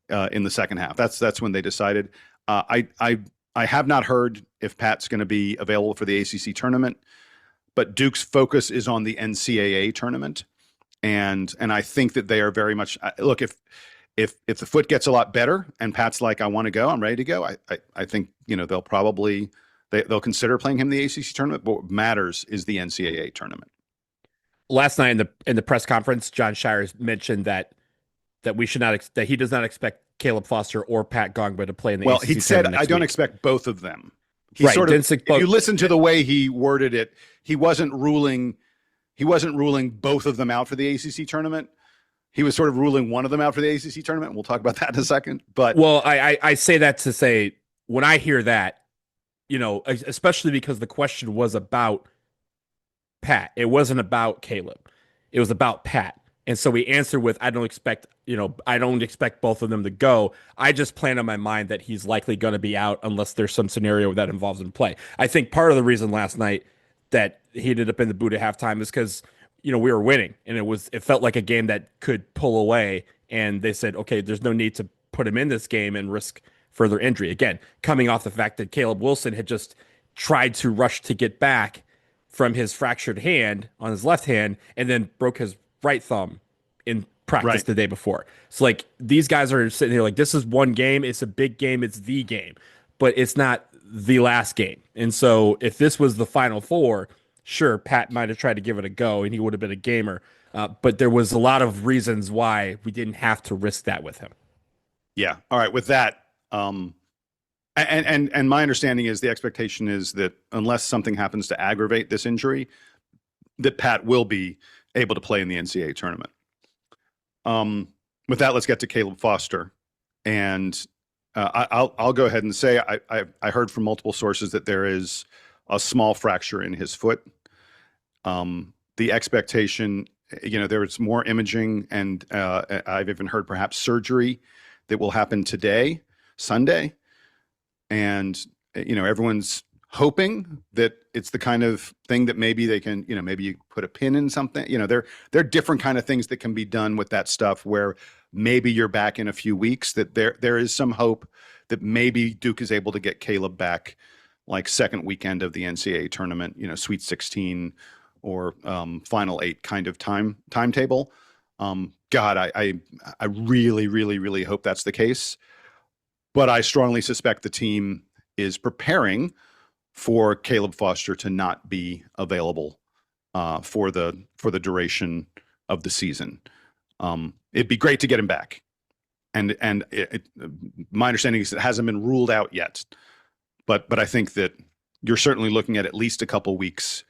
in the second half. That's when they decided. I have not heard if Pat's going to be available for the ACC tournament, but Duke's focus is on the NCAA tournament, and I think that they are very much look if the foot gets a lot better and Pat's like, I want to go, I'm ready to go. I think they'll probably they'll consider playing him in the ACC tournament, but what matters is the NCAA tournament. Last night in the press conference, John Shires mentioned that we should not that he does not expect Caleb Foster or Pat Ngongba to play in the ACC he said, tournament I next don't week. expect both of them. He Right, sort of, didn't if you listen to the way he worded it, he wasn't ruling both of them out for the ACC tournament. He was sort of ruling one of them out for the ACC tournament. We'll talk about that in a second. But well, I say that to say, when I hear that, especially because the question was about Pat. It wasn't about Caleb. It was about Pat. And so we answered with, I don't expect both of them to go. I just plan on my mind that he's likely going to be out unless there's some scenario that involves him play. I think part of the reason last night that he ended up in the boot at halftime is because, we were winning and it felt like a game that could pull away. And they said, okay, there's no need to put him in this game and risk further injury. Again, coming off the fact that Caleb Wilson had just tried to rush to get back from his fractured hand on his left hand and then broke his right thumb in practice the day before. So like these guys are sitting here like, this is one game. It's a big game. It's the game, but it's not the last game. And so if this was the Final Four, sure, Pat might have tried to give it a go and he would have been a gamer. But there was a lot of reasons why we didn't have to risk that with him. Yeah. All right. With that, and my understanding is the expectation is that unless something happens to aggravate this injury, that Pat will be able to play in the NCAA tournament. With that, let's get to Caleb Foster. And I'll go ahead and say I heard from multiple sources that there is a small fracture in his foot. The expectation, there is more imaging, and I've even heard perhaps surgery that will happen today, Sunday. And, everyone's hoping that it's the kind of thing that maybe they can, maybe you put a pin in something. There are different kind of things that can be done with that stuff where maybe you're back in a few weeks, that there is some hope that maybe Duke is able to get Caleb back like second weekend of the NCAA tournament, Sweet 16 or Final 8 kind of timetable. God, I really, really, really hope that's the case. But I strongly suspect the team is preparing for Caleb Foster to not be available for the duration of the season. It'd be great to get him back, and my understanding is it hasn't been ruled out yet. But I think that you're certainly looking at least a couple weeks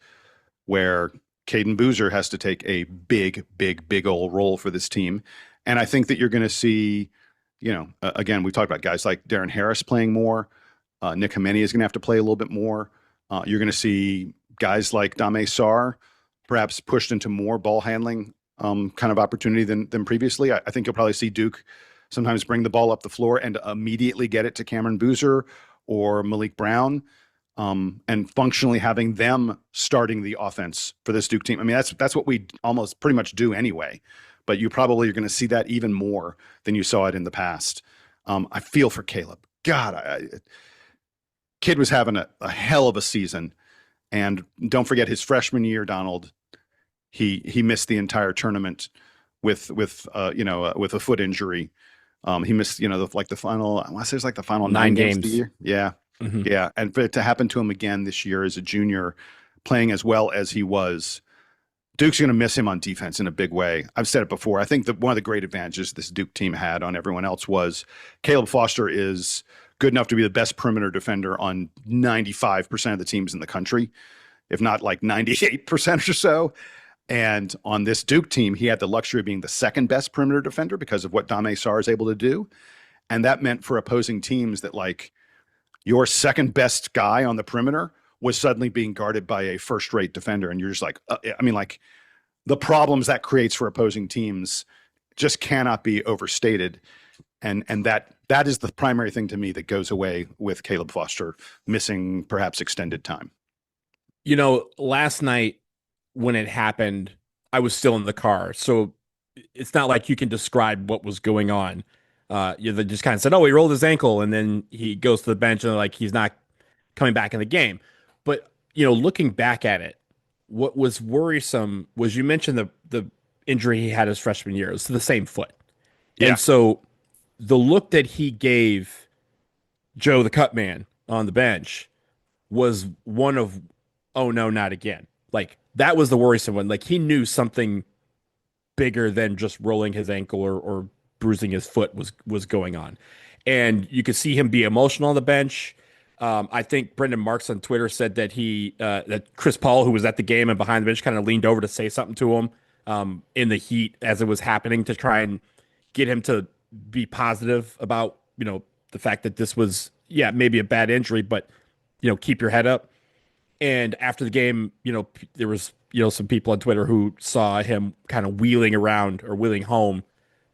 where Caden Boozer has to take a big old role for this team, and I think that you're going to see. Again, we talked about guys like Darren Harris playing more. Nick Hemeni is going to have to play a little bit more. You're going to see guys like Dame Sarr perhaps pushed into more ball handling kind of opportunity than previously. I think you'll probably see Duke sometimes bring the ball up the floor and immediately get it to Cameron Boozer or Maliq Brown, and functionally having them starting the offense for this Duke team. I mean, that's what we almost pretty much do anyway. But you probably are going to see that even more than you saw it in the past. I feel for Caleb. God, kid was having a hell of a season, and don't forget his freshman year, Donald. He missed the entire tournament with a foot injury. He missed the final. I want to say it's like the final 9 games of the year. Yeah, yeah. And for it to happen to him again this year as a junior, playing as well as he was. Duke's going to miss him on defense in a big way. I've said it before. I think that one of the great advantages this Duke team had on everyone else was Caleb Foster is good enough to be the best perimeter defender on 95% of the teams in the country, if not like 98% or so. And on this Duke team, he had the luxury of being the second best perimeter defender because of what Dame Sarr is able to do. And that meant for opposing teams that like your second best guy on the perimeter was suddenly being guarded by a first-rate defender. And you're just like, the problems that creates for opposing teams just cannot be overstated. And that is the primary thing to me that goes away with Caleb Foster missing perhaps extended time. Last night when it happened, I was still in the car. So it's not like you can describe what was going on. They just kind of said, oh, he rolled his ankle, and then he goes to the bench and like he's not coming back in the game. But, looking back at it, what was worrisome was you mentioned the injury he had his freshman year. It was to the same foot. Yeah. And so the look that he gave Joe the cut man on the bench was one of, oh no, not again. Like that was the worrisome one. Like he knew something bigger than just rolling his ankle or bruising his foot was going on. And you could see him be emotional on the bench. I think Brendan Marks on Twitter said that that Chris Paul, who was at the game and behind the bench, kind of leaned over to say something to him in the heat as it was happening to try and get him to be positive about, the fact that this was, maybe a bad injury, but, keep your head up. And after the game, there was, some people on Twitter who saw him kind of wheeling around or wheeling home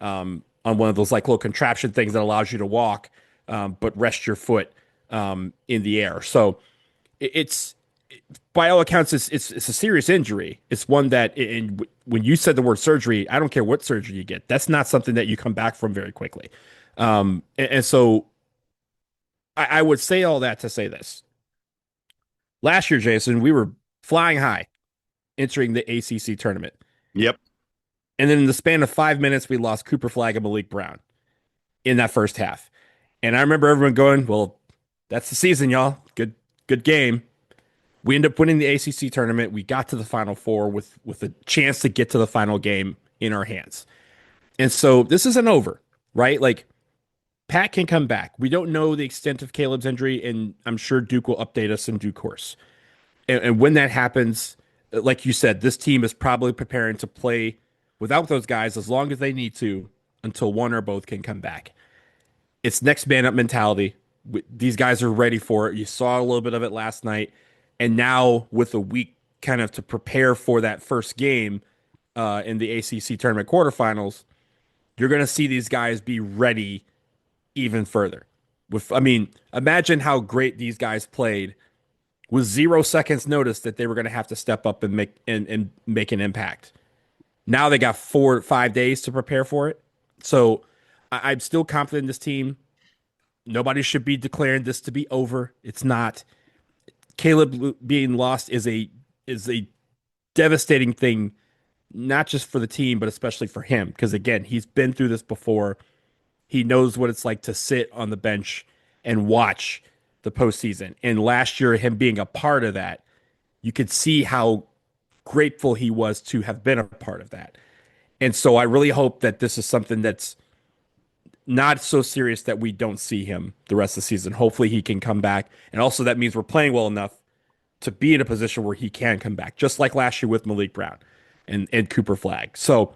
on one of those like little contraption things that allows you to walk, but rest your foot in the air. So it's by all accounts, it's a serious injury. It's one that when you said the word surgery, I don't care what surgery you get. That's not something that you come back from very quickly. And so I would say all that to say this. Last year, Jason, we were flying high entering the ACC tournament. Yep. And then in the span of 5 minutes, we lost Cooper Flagg and Maliq Brown in that first half. And I remember everyone going, well, that's the season, y'all. Good game. We end up winning the ACC tournament. We got to the Final Four with a chance to get to the final game in our hands. And so this isn't over, right? Like, Pat can come back. We don't know the extent of Caleb's injury, and I'm sure Duke will update us in due course. And when that happens, like you said, this team is probably preparing to play without those guys as long as they need to until one or both can come back. It's next man up mentality. These guys are ready for it. You saw a little bit of it last night. And now with a week kind of to prepare for that first game in the ACC tournament quarterfinals, you're going to see these guys be ready even further. Imagine how great these guys played with 0 seconds notice that they were going to have to step up and make an impact. Now they got 4 or 5 days to prepare for it. So I'm still confident in this team. Nobody should be declaring this to be over. It's not. Caleb being lost is a devastating thing, not just for the team, but especially for him. Because again, he's been through this before. He knows what it's like to sit on the bench and watch the postseason. And last year, him being a part of that, you could see how grateful he was to have been a part of that. And so I really hope that this is something that's not so serious that we don't see him the rest of the season. Hopefully he can come back. And also that means we're playing well enough to be in a position where he can come back, just like last year with Maliq Brown and Cooper Flagg. So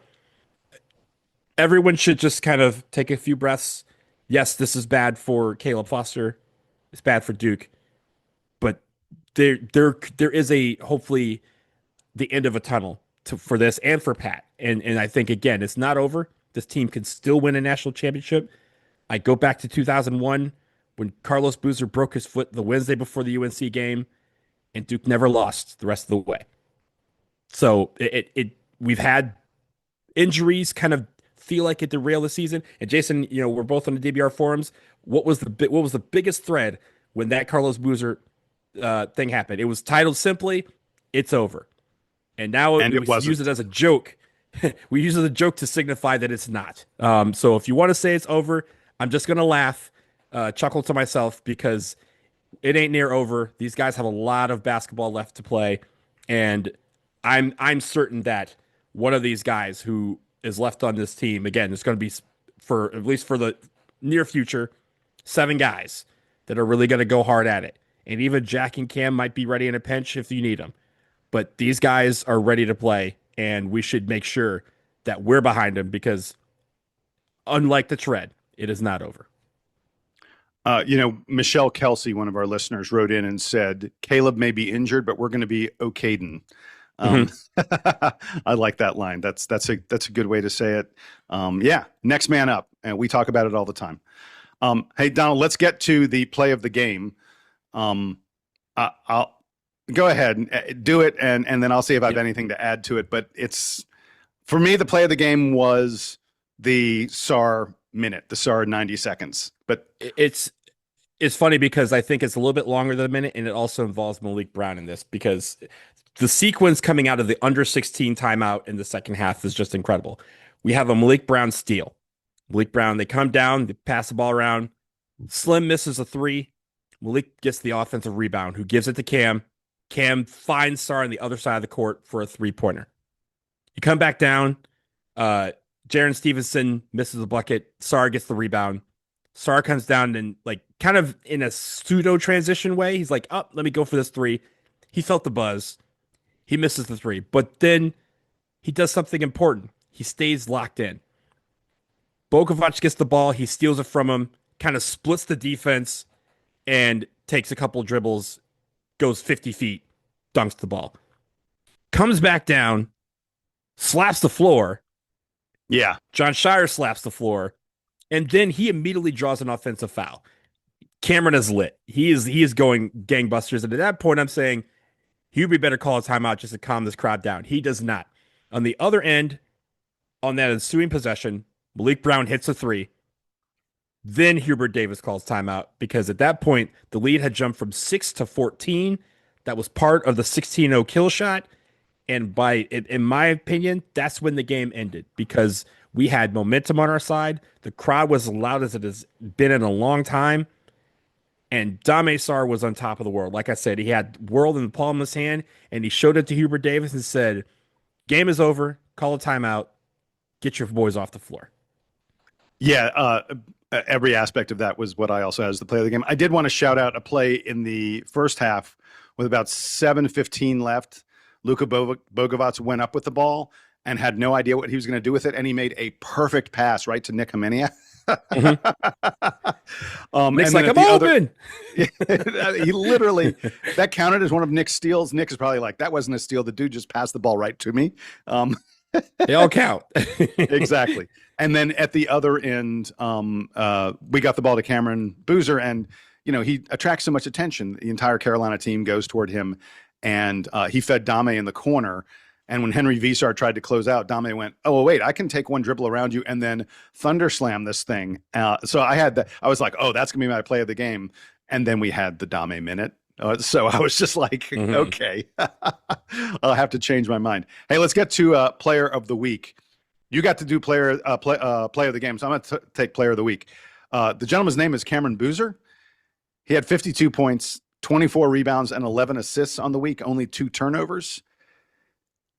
everyone should just kind of take a few breaths. Yes, this is bad for Caleb Foster. It's bad for Duke. But there is hopefully the end of a tunnel for this and for Pat. And I think, again, it's not over. This team can still win a national championship. I go back to 2001 when Carlos Boozer broke his foot the Wednesday before the UNC game, and Duke never lost the rest of the way. So we've had injuries kind of feel like it derailed the season. And Jason, we're both on the DBR forums. What was the biggest thread when that Carlos Boozer thing happened? It was titled simply, "It's over." And now we use it as a joke. We use it as a joke to signify that it's not. So if you want to say it's over, I'm just going to laugh, chuckle to myself because it ain't near over. These guys have a lot of basketball left to play. And I'm certain that one of these guys who is left on this team, again, it's going to be for at least for the near future, 7 guys that are really going to go hard at it. And even Jack and Cam might be ready in a pinch if you need them. But these guys are ready to play. And we should make sure that we're behind him because unlike the tread, it is not over. Michelle Kelsey, one of our listeners, wrote in and said, Caleb may be injured, but we're going to be okayden. I like that line. That's a good way to say it. Next man up. And we talk about it all the time. Hey, Donald, let's get to the play of the game. I'll go ahead and do it, and then I'll see if I have anything to add to it. But for me, the play of the game was the Sarr minute, the Sarr 90 seconds. But it's funny because I think it's a little bit longer than a minute, and it also involves Maliq Brown in this because the sequence coming out of the under 16 timeout in the second half is just incredible. We have a Maliq Brown steal. Maliq Brown, they come down, they pass the ball around. Slim misses a 3. Maliq gets the offensive rebound, who gives it to Cam. Cam finds Sarr on the other side of the court for a three-pointer. You come back down. Jaren Stevenson misses the bucket. Sarr gets the rebound. Sarr comes down and kind of in a pseudo transition way. He's like, "Oh, let me go for this three." He felt the buzz. He misses the three, but then he does something important. He stays locked in. Bogovac gets the ball. He steals it from him. Kind of splits the defense and takes a couple dribbles. Goes 50 feet. Dunks the ball. Comes back down. Slaps the floor. Yeah. John Shire slaps the floor, and then he immediately draws an offensive foul. Cameron is lit. He is going gangbusters, and at that point, I'm saying he would be better call a timeout just to calm this crowd down. He does not. On the other end, on that ensuing possession, Maliq Brown hits a three. Then Hubert Davis calls timeout because at that point, the lead had jumped from 6 to 14. That was part of the 16-0 kill shot. And in my opinion, that's when the game ended because we had momentum on our side. The crowd was as loud as it has been in a long time. And Dame Sarr was on top of the world. Like I said, he had world in the palm of his hand, and he showed it to Hubert Davis and said, "Game is over. Call a timeout. Get your boys off the floor." Yeah, every aspect of that was what I also had as the play of the game. I did want to shout out a play in the first half with about 7:15 left. Luka Bogovac went up with the ball and had no idea what he was going to do with it, and he made a perfect pass right to Nick Homenia. Nick's like, "I'm open." He literally, that counted as one of Nick's steals. Nick is probably like, "That wasn't a steal. The dude just passed the ball right to me." They all count. Exactly. And then at the other end, we got the ball to Cameron Boozer, and he attracts so much attention. The entire Carolina team goes toward him, and he fed Dame in the corner. And when Henry Visar tried to close out, Dame went, "Oh, wait, I can take one dribble around you and then thunder slam this thing." So I was like, "Oh, that's gonna be my play of the game." And then we had the Dame minute. So I was just like, okay, I'll have to change my mind. Hey, let's get to player of the week. You got to do play of the game, so I'm going to take player of the week. The gentleman's name is Cameron Boozer. He had 52 points, 24 rebounds, and 11 assists on the week, only 2 turnovers.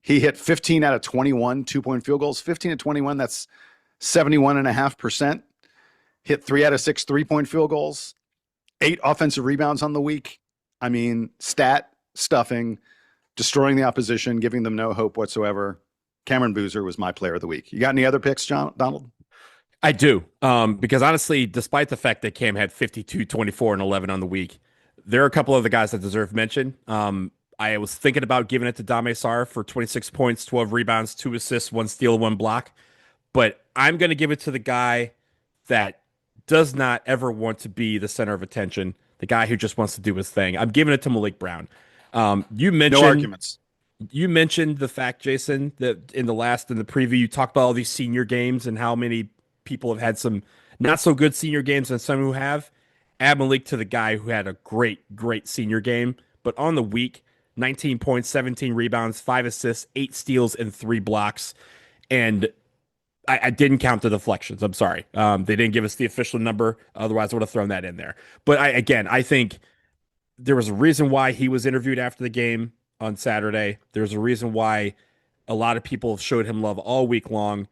He hit 15 out of 21 two-point field goals. 15 to 21, that's 71.5%. Hit 3 out of 6 three-point field goals. 8 offensive rebounds on the week. I mean, stat stuffing, destroying the opposition, giving them no hope whatsoever. Cameron Boozer was my player of the week. You got any other picks, Donald? I do. Because honestly, despite the fact that Cam had 52, 24, and 11 on the week, there are a couple of the guys that deserve mention. I was thinking about giving it to Dame Sarr for 26 points, 12 rebounds, 2 assists, 1 steal, 1 block. But I'm going to give it to the guy that does not ever want to be the center of attention, the guy who just wants to do his thing. I'm giving it to Maliq Brown. You mentioned no arguments. You mentioned the fact, Jason, that in the preview, you talked about all these senior games and how many people have had some not so good senior games and some who have. Add Maliq to the guy who had a great senior game. But on the week, 19 points, 17 rebounds, 5 assists, 8 steals, and 3 blocks. And I didn't count the deflections. I'm sorry. They didn't give us the official number. Otherwise, I would have thrown that in there. But I think there was a reason why he was interviewed after the game on Saturday. There's a reason why a lot of people showed him love all week long.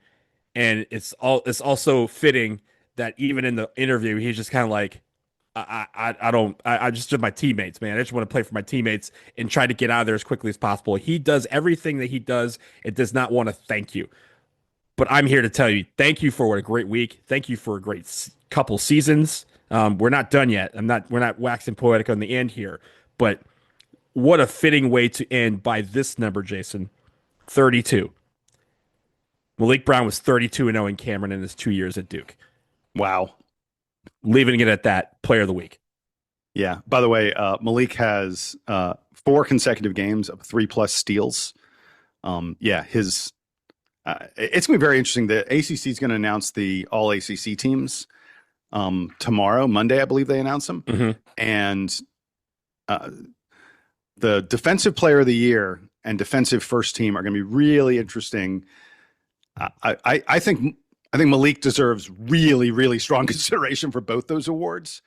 And it's also fitting that even in the interview, he's just kind of like, I just my teammates, man. I just want to play for my teammates and try to get out of there as quickly as possible. He does everything that he does. It does not want to thank you. But I'm here to tell you, thank you for what a great week. Thank you for a great couple seasons. We're not done yet. We're not waxing poetic on the end here, but what a fitting way to end by this number, Jason. 32. Maliq Brown was 32-0 in Cameron in his 2 years at Duke. Wow. Leaving it at that, player of the week. Yeah. By the way, Maliq has 4 consecutive games of 3+ steals. It's going to be very interesting. The ACC is going to announce the all ACC teams tomorrow, Monday, I believe they announce them. Mm-hmm. And the defensive player of the year and defensive first team are going to be really interesting. I think Maliq deserves really, really strong consideration for both those awards.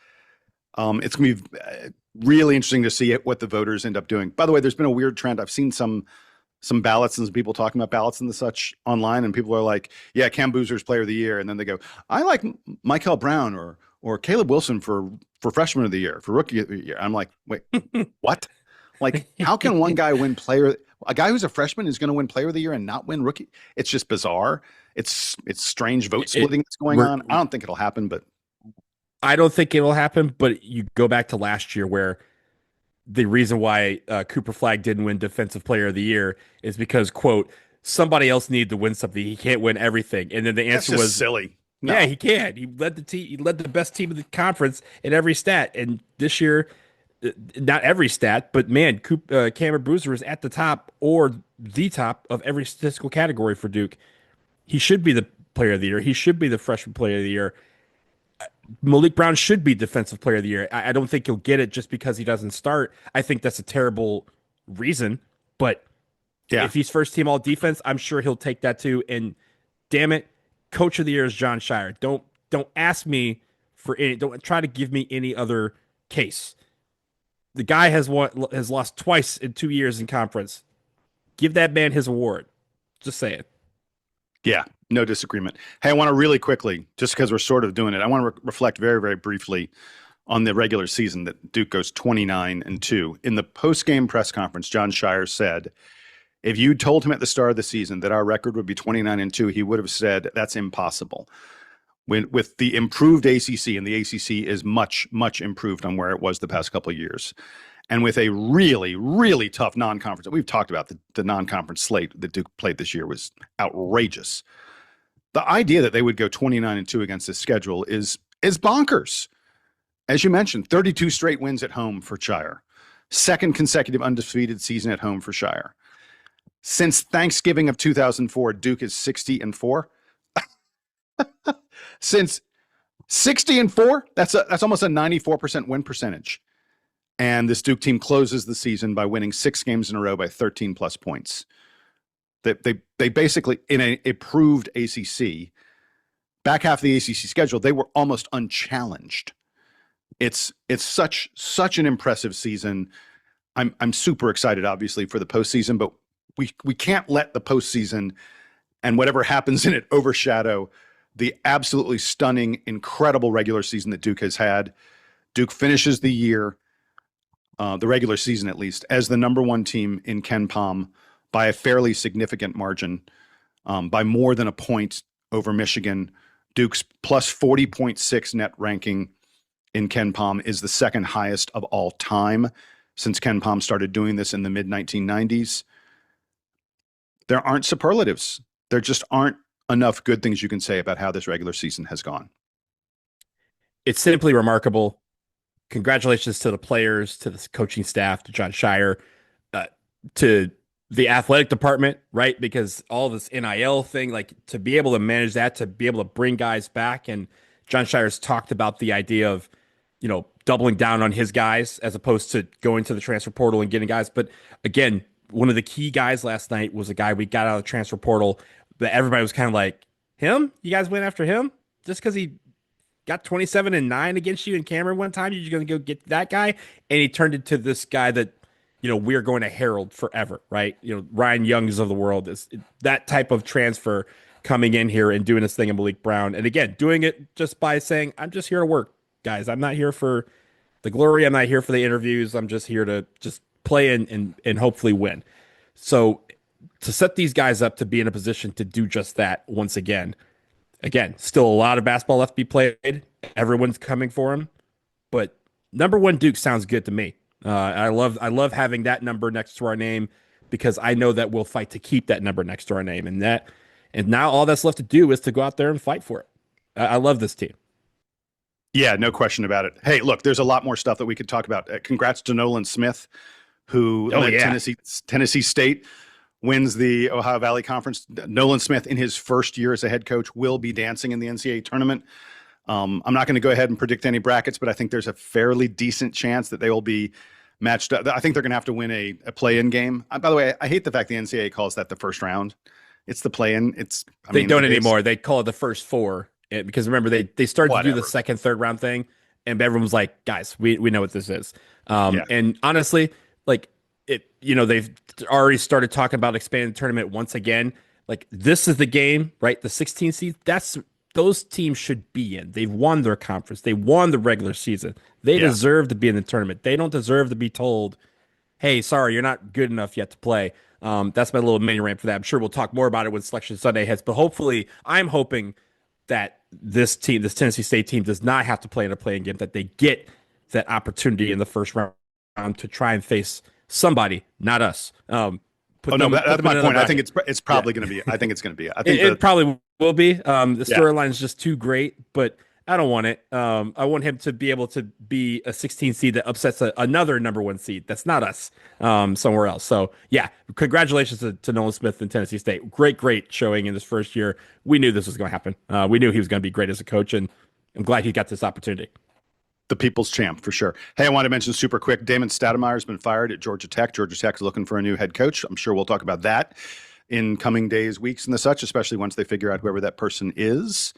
It's going to be really interesting to see what the voters end up doing. By the way, there's been a weird trend. I've seen some ballots and some people talking about ballots and the such online, and people are like, "Yeah, Cam Boozer's Player of the Year," and then they go, "I like Michael Brown or Caleb Wilson for Freshman of the Year, for Rookie of the Year." I'm like, wait, what? Like, how can one guy win player? A guy who's a freshman is going to win Player of the Year and not win Rookie? It's just bizarre. It's strange vote splitting that's going on. I don't think it'll happen, but I don't think it will happen. But you go back to last year where the reason why Cooper Flagg didn't win Defensive Player of the Year is because, quote, somebody else needed to win something. He can't win everything. And then the answer was silly. No. Yeah, he can. He led the team. He led the best team in the conference in every stat. And this year, not every stat, but man, Cameron Boozer is at the top or the top of every statistical category for Duke. He should be the Player of the Year. He should be the Freshman Player of the Year. Maliq Brown should be Defensive Player of the Year. I don't think he'll get it just because he doesn't start. I think that's a terrible reason. But if he's first team all defense, I'm sure he'll take that too. And damn it, Coach of the Year is Jon Scheyer. Don't ask me for any. Don't try to give me any other case. The guy has lost twice in 2 years in conference. Give that man his award. Just say it. Yeah, no disagreement. Hey, I want to really quickly, just because we're sort of doing it, I want to reflect very, very briefly on the regular season that Duke goes 29-2. In the post-game press conference, Jon Scheyer said, if you told him at the start of the season that our record would be 29-2, he would have said that's impossible. With the improved ACC, and the ACC is much, much improved on where it was the past couple of years, and with a really, really tough non-conference, we've talked about the non-conference slate that Duke played this year was outrageous. The idea that they would go 29-2 against this schedule is bonkers. As you mentioned, 32 straight wins at home for Scheyer. Second consecutive undefeated season at home for Scheyer. Since Thanksgiving of 2004, Duke is 60-4. Since 60-4, that's almost a 94% win percentage. And this Duke team closes the season by winning 6 games in a row by 13 plus points. They basically, in a improved ACC, back half of the ACC schedule, they were almost unchallenged. It's such an impressive season. I'm super excited, obviously, for the postseason, but we can't let the postseason and whatever happens in it overshadow the absolutely stunning, incredible regular season that Duke has had. Duke finishes the year, the regular season at least, as the number 1 team in KenPom by a fairly significant margin, by more than a point over Michigan. Duke's plus 40.6 net ranking in KenPom is the second highest of all time since KenPom started doing this in the mid-1990s. There aren't superlatives. There just aren't enough good things you can say about how this regular season has gone. It's simply remarkable. Congratulations to the players, to the coaching staff, to Jon Scheyer, to the athletic department, right? Because all this NIL thing, like to be able to manage that, to be able to bring guys back. And Jon Scheyer's talked about the idea of, doubling down on his guys as opposed to going to the transfer portal and getting guys. But again, one of the key guys last night was a guy we got out of the transfer portal that everybody was kind of like, him? You guys went after him? Just because he got 27-9 against you in Cameron one time, you're going to go get that guy? And he turned into this guy that, we're going to herald forever, right? Ryan Youngs of the world, is that type of transfer coming in here and doing this thing in Maliq Brown. And again, doing it just by saying, I'm just here to work, guys. I'm not here for the glory. I'm not here for the interviews. I'm just here to just play and hopefully win. So to set these guys up to be in a position to do just that once again, still a lot of basketball left to be played. Everyone's coming for him, but number 1 Duke sounds good to me. I love having that number next to our name because I know that we'll fight to keep that number next to our name, and now all that's left to do is to go out there and fight for it. I love this team. Yeah, no question about it. Hey, look, there's a lot more stuff that we could talk about. Congrats to Nolan Smith, who led Tennessee State, wins the Ohio Valley Conference. Nolan Smith, in his first year as a head coach, will be dancing in the NCAA tournament. I'm not going to go ahead and predict any brackets, but I think there's a fairly decent chance that they will be matched up. I think they're going to have to win a play-in game. By the way, I hate the fact the NCAA calls that the first round. It's the play-in. They don't anymore. They call it the first 4 because remember they started to do the second, third round thing, and everyone was like, guys, we know what this is. And honestly, like they've already started talking about expanding the tournament once again. Like, this is the game, right? The 16 seed, those teams should be in. They've won their conference. They won the regular season. They deserve to be in the tournament. They don't deserve to be told, hey, sorry, you're not good enough yet to play. That's my little mini rant for that. I'm sure we'll talk more about it when Selection Sunday hits, but hopefully, I'm hoping that this Tennessee State team does not have to play in a playing game, that they get that opportunity in the first round to try and face somebody, not us. That's my point. I think it's probably going to be. I think it's going to be. I think it probably will be. The storyline is just too great, but I don't want it. I want him to be able to be a 16 seed that upsets another number 1 seed. That's not us, somewhere else. So yeah, congratulations to Nolan Smith and Tennessee State. Great showing in this first year. We knew this was going to happen. We knew he was going to be great as a coach, and I'm glad he got this opportunity. The people's champ, for sure. Hey, I want to mention super quick, Damon Stoudemire has been fired at Georgia Tech. Georgia Tech is looking for a new head coach. I'm sure we'll talk about that in coming days, weeks, and the such, especially once they figure out whoever that person is.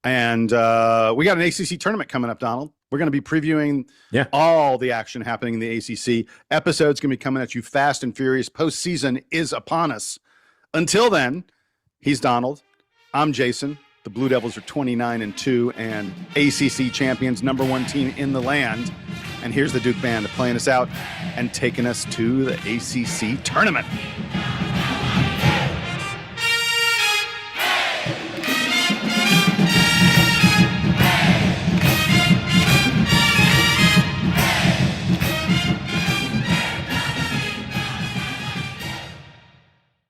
And we got an ACC tournament coming up, Donald. We're going to be previewing all the action happening in the ACC. Episodes going to be coming at you fast and furious. Postseason is upon us. Until then, he's Donald. I'm Jason. The Blue Devils are 29-2 and ACC champions, number 1 team in the land. And here's the Duke Band playing us out and taking us to the ACC tournament.